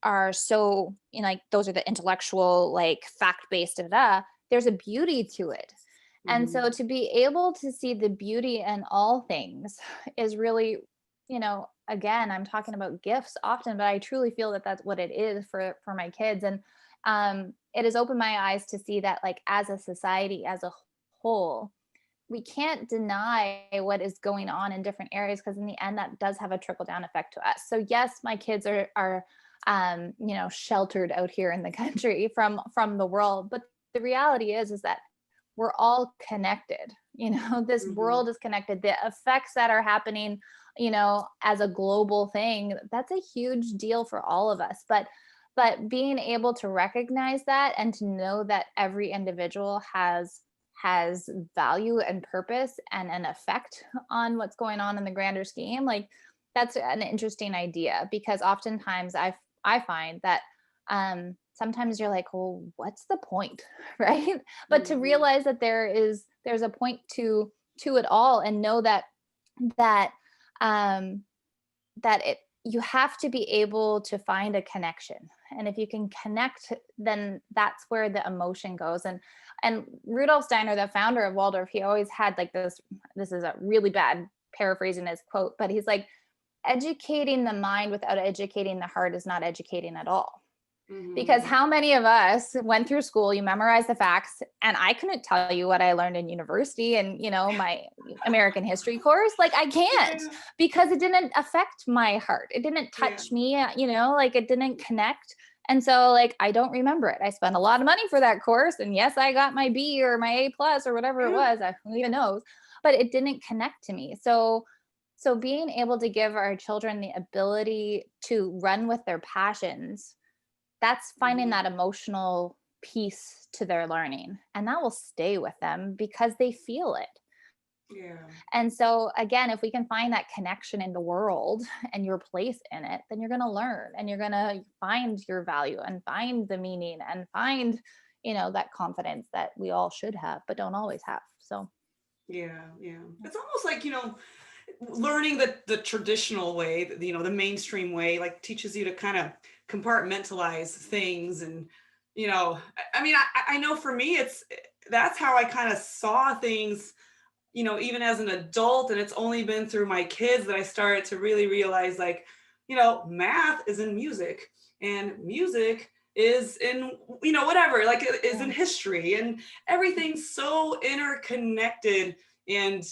are so, like those are the intellectual, like fact-based, there's a beauty to it. And Mhm. so to be able to see the beauty in all things is really, again, I'm talking about gifts often, but I truly feel that that's what it is for my kids. And it has opened my eyes to see that, like, as a society as a whole, we can't deny what is going on in different areas, because in the end that does have a trickle down effect to us. So yes, my kids are sheltered out here in the country from the world, but the reality is that we're all connected. This Mhm. world is connected. The effects that are happening, as a global thing, that's a huge deal for all of us. But being able to recognize that and to know that every individual has value and purpose and an effect on what's going on in the grander scheme, like that's an interesting idea, because oftentimes I find that sometimes you're like, well, what's the point? Right? But to Mhm. realize that there's a point to it all, and know that um that it you have to be able to find a connection. And if you can connect, then that's where the emotion goes. And Rudolf Steiner, the founder of Waldorf, he always had like this is a really bad paraphrasing his quote, but he's like, educating the mind without educating the heart is not educating at all. Because Mhm. how many of us went through school, you memorize the facts, and I couldn't tell you what I learned in university and, my American history course. Like, I can't, Yeah. because it didn't affect my heart. It didn't Yeah. touch me, like it didn't connect. And so, like, I don't remember it. I spent a lot of money for that course. And yes, I got my B or my A plus or whatever it Yeah. was. Who even knows? But it didn't connect to me. So being able to give our children the ability to run with their passions, that's finding Mhm. that emotional piece to their learning, and that will stay with them because they feel it. Yeah. And so again, if we can find that connection in the world and your place in it, then you're going to learn, and you're going to find your value and find the meaning and find, that confidence that we all should have but don't always have. So Yeah. Yeah. It's almost like, learning the traditional way, the mainstream way, like teaches you to kind of compartmentalize things. And, I mean, I know for me, that's how I kind of saw things, even as an adult. And it's only been through my kids that I started to really realize, like, math is in music, and music is in, whatever, like it is in yeah, history, and everything's so interconnected. And,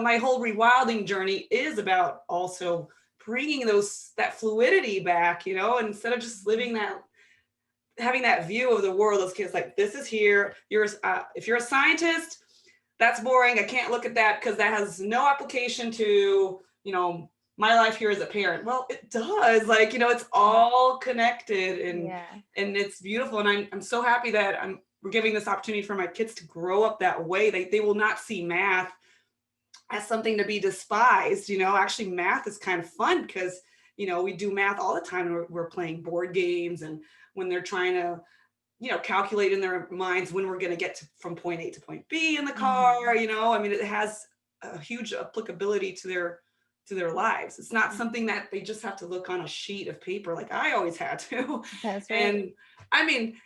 my whole rewilding journey is about also bringing that fluidity back, and instead of just living that, having that view of the world as kids, like, this is here, if you're a scientist, that's boring. I can't look at that because that has no application to, my life here as a parent. Well, it does. Like, it's all connected, and yeah, it's beautiful. And I'm so happy that we're giving this opportunity for my kids to grow up that way. They will not see math as something to be despised. Actually, math is kind of fun because, we do math all the time. We're playing board games, and when they're trying to, calculate in their minds when we're going to get from point A to point B in the car. hmm, I mean, it has a huge applicability to their lives. It's not something that they just have to look on a sheet of paper like I always had to. that's right. And I mean,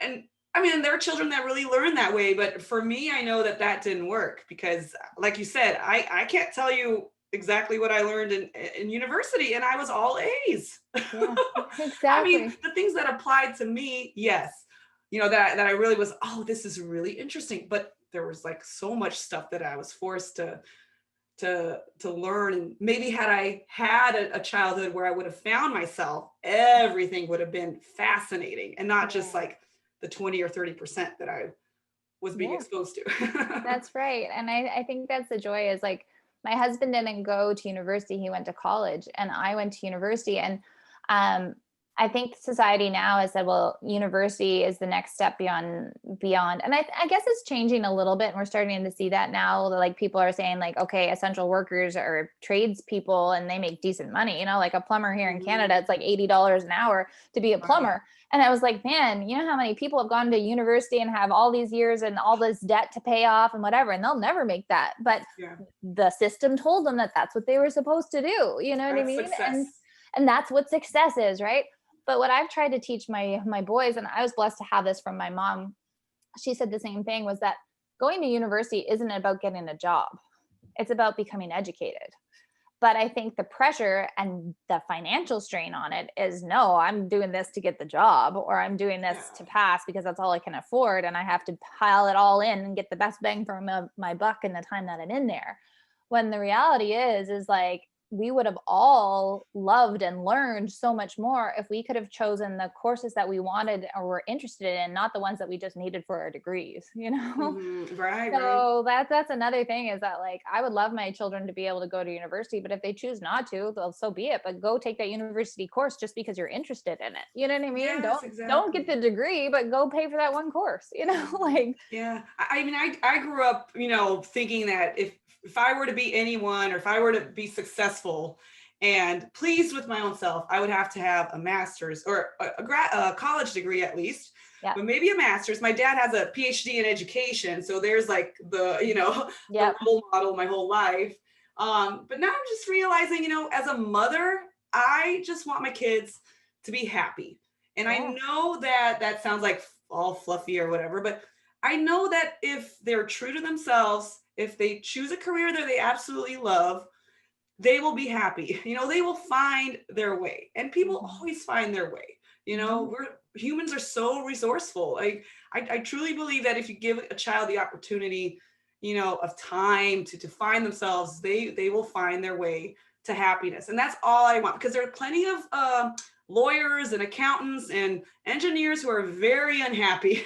and I mean, there are children that really learn that way, but for me, I know that didn't work because, like you said, I can't tell you exactly what I learned in university, and I was all A's. Yeah, I mean, exactly. the things that applied to me, yes, that I really was, oh, this is really interesting. But there was like so much stuff that I was forced to learn. And maybe had I had a childhood where I would have found myself, everything would have been fascinating and not just Yeah, like the 20 or 30% that I was being yeah. exposed to. That's right. And I think that's the joy, is like, my husband didn't go to university, he went to college, and I went to university. And um, I think society now has said, well, university is the next step beyond. And I guess it's changing a little bit. And we're starting to see that now. Like, people are saying, like, okay, essential workers are tradespeople and they make decent money. Like a plumber here in Canada, Mhm. it's like $80 an hour to be a Wow. plumber. And I was like, man, you know how many people have gone to university and have all these years and all this debt to pay off and whatever, and they'll never make that. But Yeah. the system told them that that's what they were supposed to do. You know what I That's mean? And success. and that's what success is, right? But what I've tried to teach my boys, and I was blessed to have this from my mom, she said the same thing, was that going to university isn't about getting a job. It's about becoming educated. But I think the pressure and the financial strain on it is, no, I'm doing this to get the job, or I'm doing this Yeah. to pass because that's all I can afford. And I have to pile it all in and get the best bang for my buck in the time that I'm in there. When the reality is like, we would have all loved and learned so much more if we could have chosen the courses that we wanted or were interested in, not the ones that we just needed for our degrees, you know? Right, right. So that's another thing, is that like I would love my children to be able to go to university, but if they choose not to, well, so be it. But go take that university course just because you're interested in it. You know what I mean? Yes, Don't get the exactly. degree, but go pay for that one course. You know, like Yeah. I mean, I grew up, thinking that if I were to be anyone, or if I were to be successful and pleased with my own self, I would have to have a master's, or a college degree at least, yeah, but maybe a master's. My dad has a PhD in education, so there's like the yep, role model my whole life. But now I'm just realizing, as a mother, I just want my kids to be happy. And I yeah, know that that sounds like all fluffy or whatever, but I know that if they're true to themselves, if they choose a career that they absolutely love, they will be happy. They will find their way. And people hmm always find their way. hmm We're humans are so resourceful. I truly believe that if you give a child the opportunity, of time to find themselves, they will find their way to happiness. And that's all I want, because there are plenty of lawyers and accountants and engineers who are very unhappy.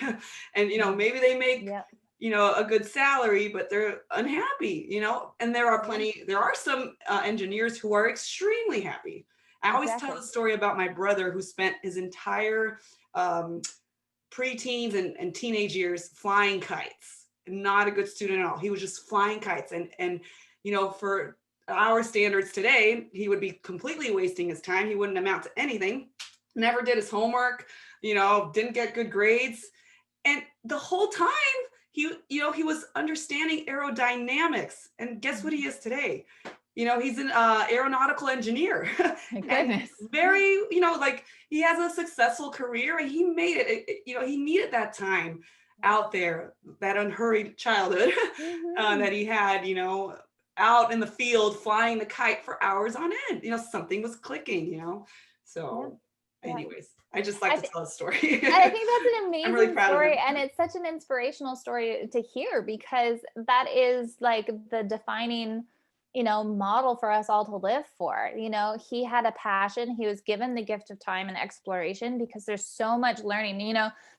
And maybe they make yep, a good salary, but they're unhappy. And yeah, there are some engineers who are extremely happy. I always tell exactly. the story about my brother who spent his entire um, preteens and teenage years flying kites. Not a good student at all. He was just flying kites. And for our standards today, he would be completely wasting his time. He wouldn't amount to anything. Never did his homework, didn't get good grades. And the whole time he was understanding aerodynamics. And guess what he is today? He's an aeronautical engineer. My And goodness. very, like, he has a successful career, and he made it. He needed that time out there, that unhurried childhood hmm that he had, out in the field flying the kite for hours on end. Something was clicking. Yeah, So yeah. anyways, I just like I to think tell a story. I think that's an I'm really amazing proud of story, him. and it's such an inspirational story to hear, because that is like the defining, model for us all to live for. He had a passion, he was given the gift of time and exploration, because there's so much learning.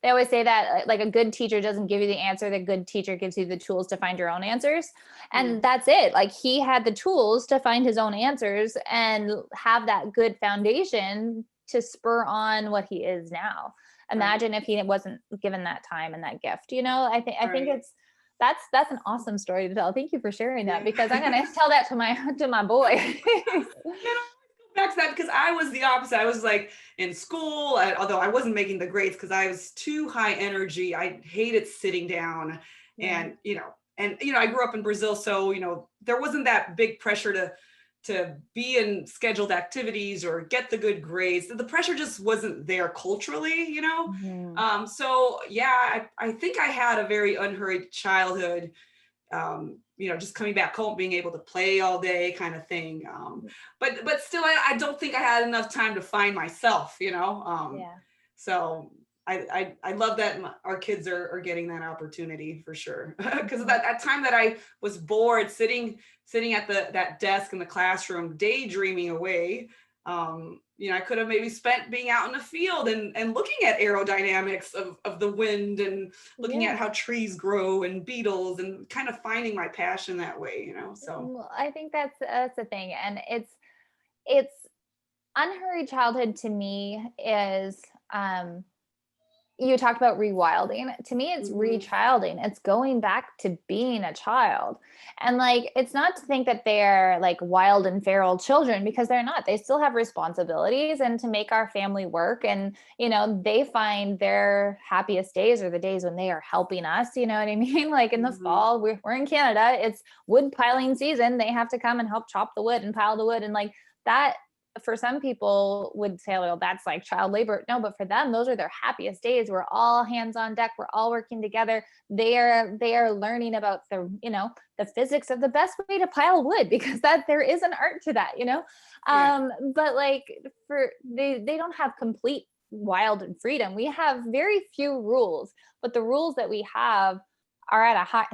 They always say that like a good teacher doesn't give you the answer, the good teacher gives you the tools to find your own answers. Yeah. And that's it. Like he had the tools to find his own answers and have that good foundation to spur on what he is now. Right. Imagine if he wasn't given that time and that gift. I think Right. it's that's an awesome story to tell. Thank you for sharing that, Yeah. because I'm gonna tell that to my boy. Man, I go back to that because I was the opposite. I was like in school, although I wasn't making the grades because I was too high energy. I hated sitting down, Yeah. and I grew up in Brazil, so there wasn't that big pressure to be in scheduled activities or get the good grades. The pressure just wasn't there culturally. Mhm. So yeah, I think I had a very unhurried childhood. Just coming back home, being able to play all day kind of thing. But still, I don't think I had enough time to find myself. Yeah. So I love that our kids are getting that opportunity for sure. Because Mhm. that time that I was bored sitting at that desk in the classroom, daydreaming away. I could have maybe spent being out in the field and looking at aerodynamics of the wind, and looking at Yeah. how trees grow and beetles, and kind of finding my passion that way. So Well, I think that's the thing, and it's unhurried childhood to me is you talked about rewilding. To me, it's mhm, rechilding. It's going back to being a child. And like, it's not to think that they're like wild and feral children, because they're not. They still have responsibilities and to make our family work. And, they find their happiest days are the days when they are helping us. You know what I mean? Like in the mhm, fall, we're in Canada, it's wood piling season. They have to come and help chop the wood and pile the wood. And like that, for some people would say, well, that's like child labor. No, but for them, those are their happiest days. We're all hands on deck. We're all working together. They are learning about the physics of the best way to pile wood, because that there is an art to that. yeah, But like for they don't have complete wild and freedom. We have very few rules, but the rules that we have are at a high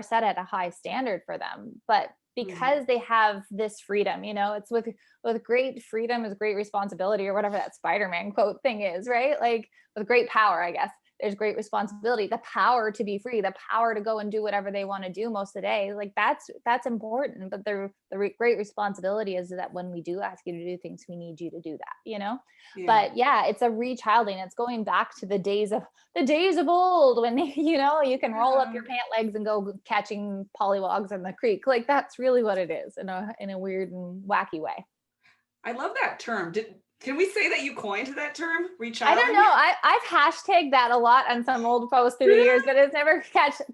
set at a high standard for them. But because they have this freedom, it's with great freedom is great responsibility, or whatever that Spider-Man quote thing is, right? Like, with great power, I guess there's great responsibility, the power to be free, the power to go and do whatever they want to do most of the day. Like, that's important. But great responsibility is that when we do ask you to do things, we need you to do that. Yeah. But yeah, it's a rechilding. It's going back to the days of old, when you can roll up your pant legs and go catching pollywogs in the creek. Like, that's really what it is, in a weird and wacky way. I love that term. Can we say that you coined that term, rechilding? I don't know. I've hashtagged that a lot on some old posts through the years, but it's never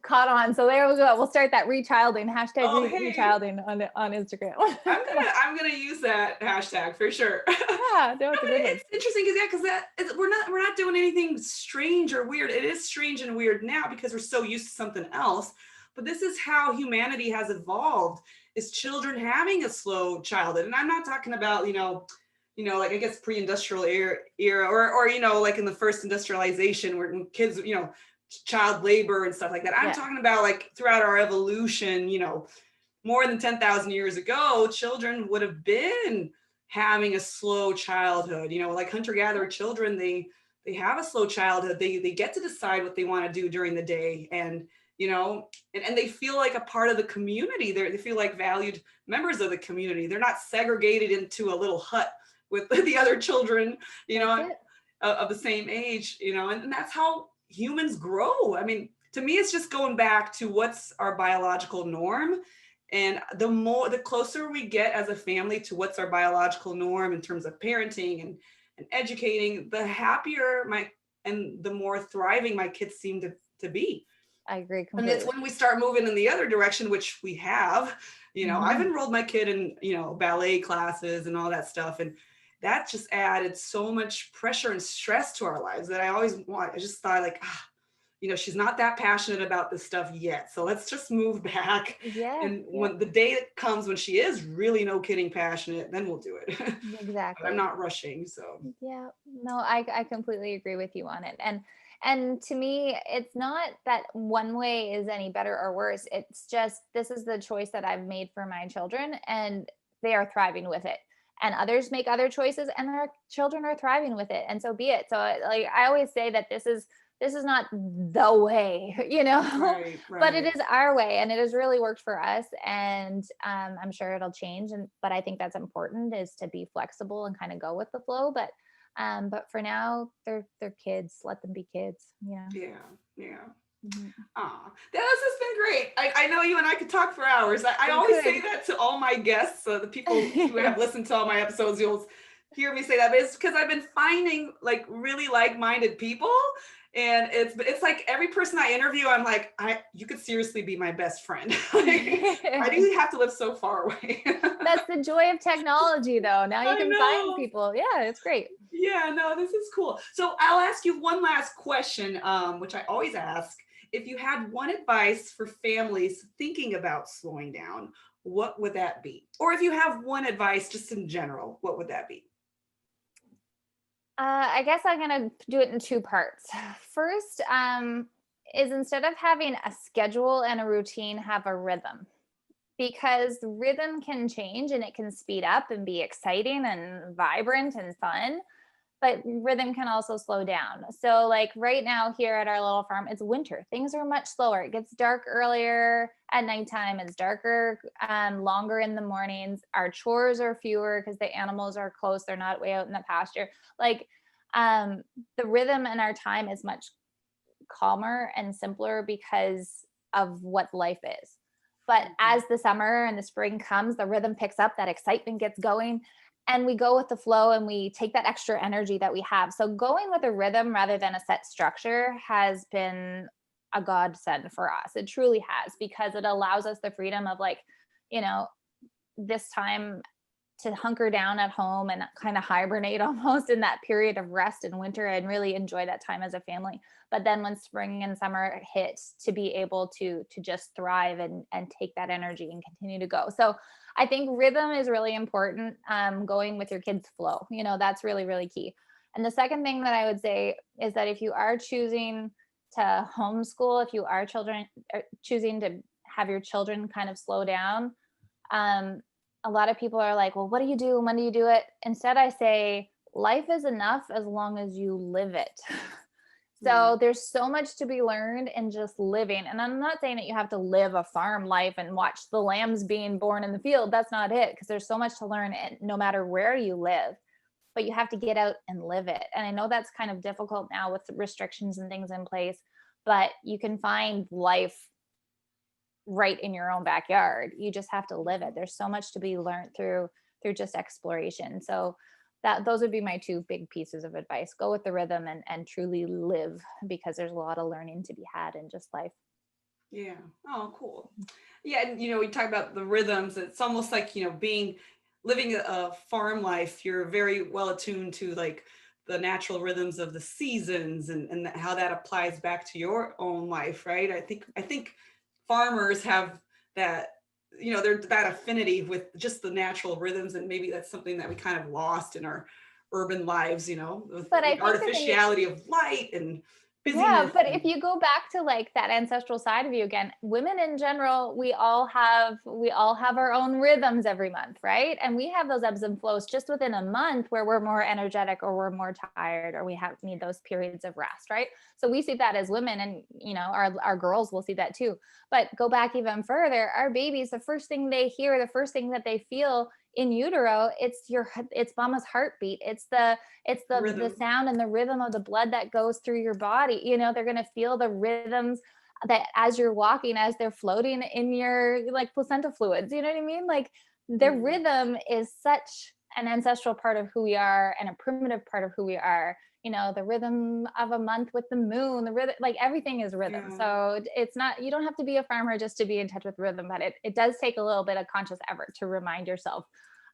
caught on. So there we go. We'll start that rechilding hashtag. Rechilding on Instagram. I'm gonna use that hashtag for sure. Yeah, no, it's interesting because we're not doing anything strange or weird. It is strange and weird now because we're so used to something else. But this is how humanity has evolved: is children having a slow childhood. And I'm not talking about like, I guess, pre-industrial era or like in the first industrialization, where kids, child labor and stuff like that. I'm talking about like throughout our evolution, more than 10,000 years ago, children would have been having a slow childhood, like hunter-gatherer children, they have a slow childhood. They get to decide what they want to do during the day. And, and they feel like a part of the community. They feel like valued members of the community. They're not segregated into a little hut with the other children, of the same age, and that's how humans grow. I mean, to me, it's just going back to what's our biological norm. And the closer we get as a family to what's our biological norm in terms of parenting and educating, the happier and the more thriving my kids seem to be. I agree completely. And it's when we start moving in the other direction, which we have, I've enrolled my kid in, ballet classes and all that stuff. And that just added so much pressure and stress to our lives that I just thought like, she's not that passionate about this stuff yet. So let's just move back. And when the day comes when she is really, no kidding, passionate, then we'll do it. Exactly. I'm not rushing. So yeah, no, I completely agree with you on it. And to me, it's not that one way is any better or worse. It's just, this is the choice that I've made for my children, and they are thriving with it. And others make other choices, and their children are thriving with it. And so be it. So like, I always say that this is not the way, Right. But it is our way, and it has really worked for us. And I'm sure it'll change. But I think that's important, is to be flexible and kind of go with the flow. But for now, they're kids. Let them be kids. Yeah. Mm-hmm. This has been great. I know you and I could talk for hours. I always say that to all my guests. So the people who have listened to all my episodes, you'll hear me say that. But it's because I've been finding like really like-minded people. And it's like every person I interview, I'm like, you could seriously be my best friend. Why do you have to live so far away? That's the joy of technology, though. Now you can find people. Yeah, it's great. Yeah, no, this is cool. So I'll ask you one last question, which I always ask. If you had one advice for families thinking about slowing down, what would that be? Or if you have one advice just in general, what would that be? I guess I'm going to do it in two parts. First, is instead of having a schedule and a routine, have a rhythm. Because rhythm can change and it can speed up and be exciting and vibrant and fun. But rhythm can also slow down. So like right now here at our little farm, it's winter. Things are much slower. It gets dark earlier at nighttime. It's darker, longer in the mornings. Our chores are fewer because the animals are close. They're not way out in the pasture. Like the rhythm in our time is much calmer and simpler because of what life is. But as the summer and the spring comes, the rhythm picks up, that excitement gets going. And we go with the flow and we take that extra energy that we have. So going with a rhythm rather than a set structure has been a godsend for us. It truly has, because it allows us the freedom of like, this time to hunker down at home and kind of hibernate almost in that period of rest in winter and really enjoy that time as a family. But then when spring and summer hit, to be able to just thrive and take that energy and continue to go. So I think rhythm is really important. Going with your kids' flow, that's really, really key. And the second thing that I would say is that if you are choosing to homeschool, if you are choosing to have your children kind of slow down, A lot of people are like, well, what do you do? When do you do it? Instead, I say, life is enough as long as you live it. So there's so much to be learned in just living. And I'm not saying that you have to live a farm life and watch the lambs being born in the field. That's not it, because there's so much to learn no matter where you live, but you have to get out and live it. And I know that's kind of difficult now with restrictions and things in place, but you can find life right in your own backyard. You just have to live it. There's so much to be learned through just exploration. So those would be my two big pieces of advice. Go with the rhythm and truly live, because there's a lot of learning to be had in just life. Yeah. Oh, cool. Yeah. And, we talk about the rhythms. It's almost like, living a farm life, you're very well attuned to like the natural rhythms of the seasons and how that applies back to your own life. Right. I think farmers have that, there's that affinity with just the natural rhythms. And maybe that's something that we kind of lost in our urban lives, with But I the think artificiality of light and busyness. Yeah, but if you go back to like that ancestral side of you again, women in general, we all have our own rhythms every month, right? And we have those ebbs and flows just within a month where we're more energetic or we're more tired or we need those periods of rest, right? So we see that as women, and our girls will see that too. But go back even further, our babies, the first thing they hear, the first thing that they feel in utero, it's mama's heartbeat. It's the sound and the rhythm of the blood that goes through your body. They're going to feel the rhythms that as you're walking, as they're floating in your like placenta fluids, you know what I mean? Like the rhythm is such an ancestral part of who we are and a primitive part of who we are. The rhythm of a month with the moon, the rhythm, like everything is rhythm. Yeah. So it's not, you don't have to be a farmer just to be in touch with rhythm, but it does take a little bit of conscious effort to remind yourself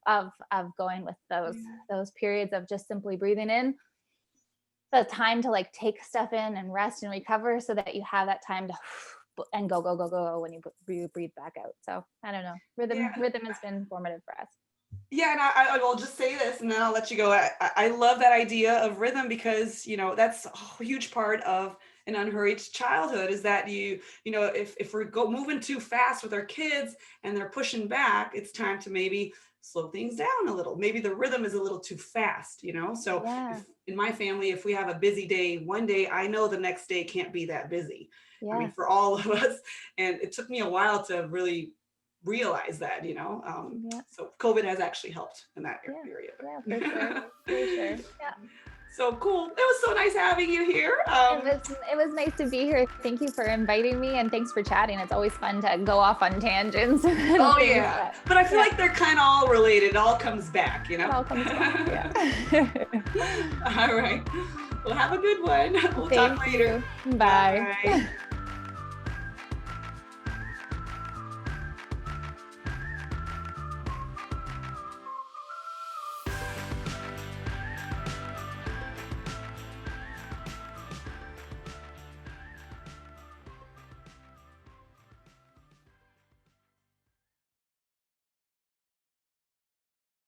of going with those periods of just simply breathing in, the time to like take stuff in and rest and recover, so that you have that time to and go when you breathe back out. So I don't know, rhythm has been formative for us. Yeah, and I will just say this, and then I'll let you go. I love that idea of rhythm, because that's a huge part of an unhurried childhood, is that if we're moving too fast with our kids and they're pushing back, it's time to maybe slow things down a little. Maybe the rhythm is a little too fast, So in my family, if we have a busy day one day, I know the next day can't be that busy. Yeah. I mean, for all of us. And it took me a while to really realize that, so COVID has actually helped in that area. Yeah, for sure. Yeah. So cool. It was so nice having you here. It was nice to be here. Thank you for inviting me, and thanks for chatting. It's always fun to go off on tangents. Oh yeah. But I feel like they're kind of all related. It all comes back, It all comes back, yeah. All right. Well, have a good one. We'll talk later. Bye. Bye.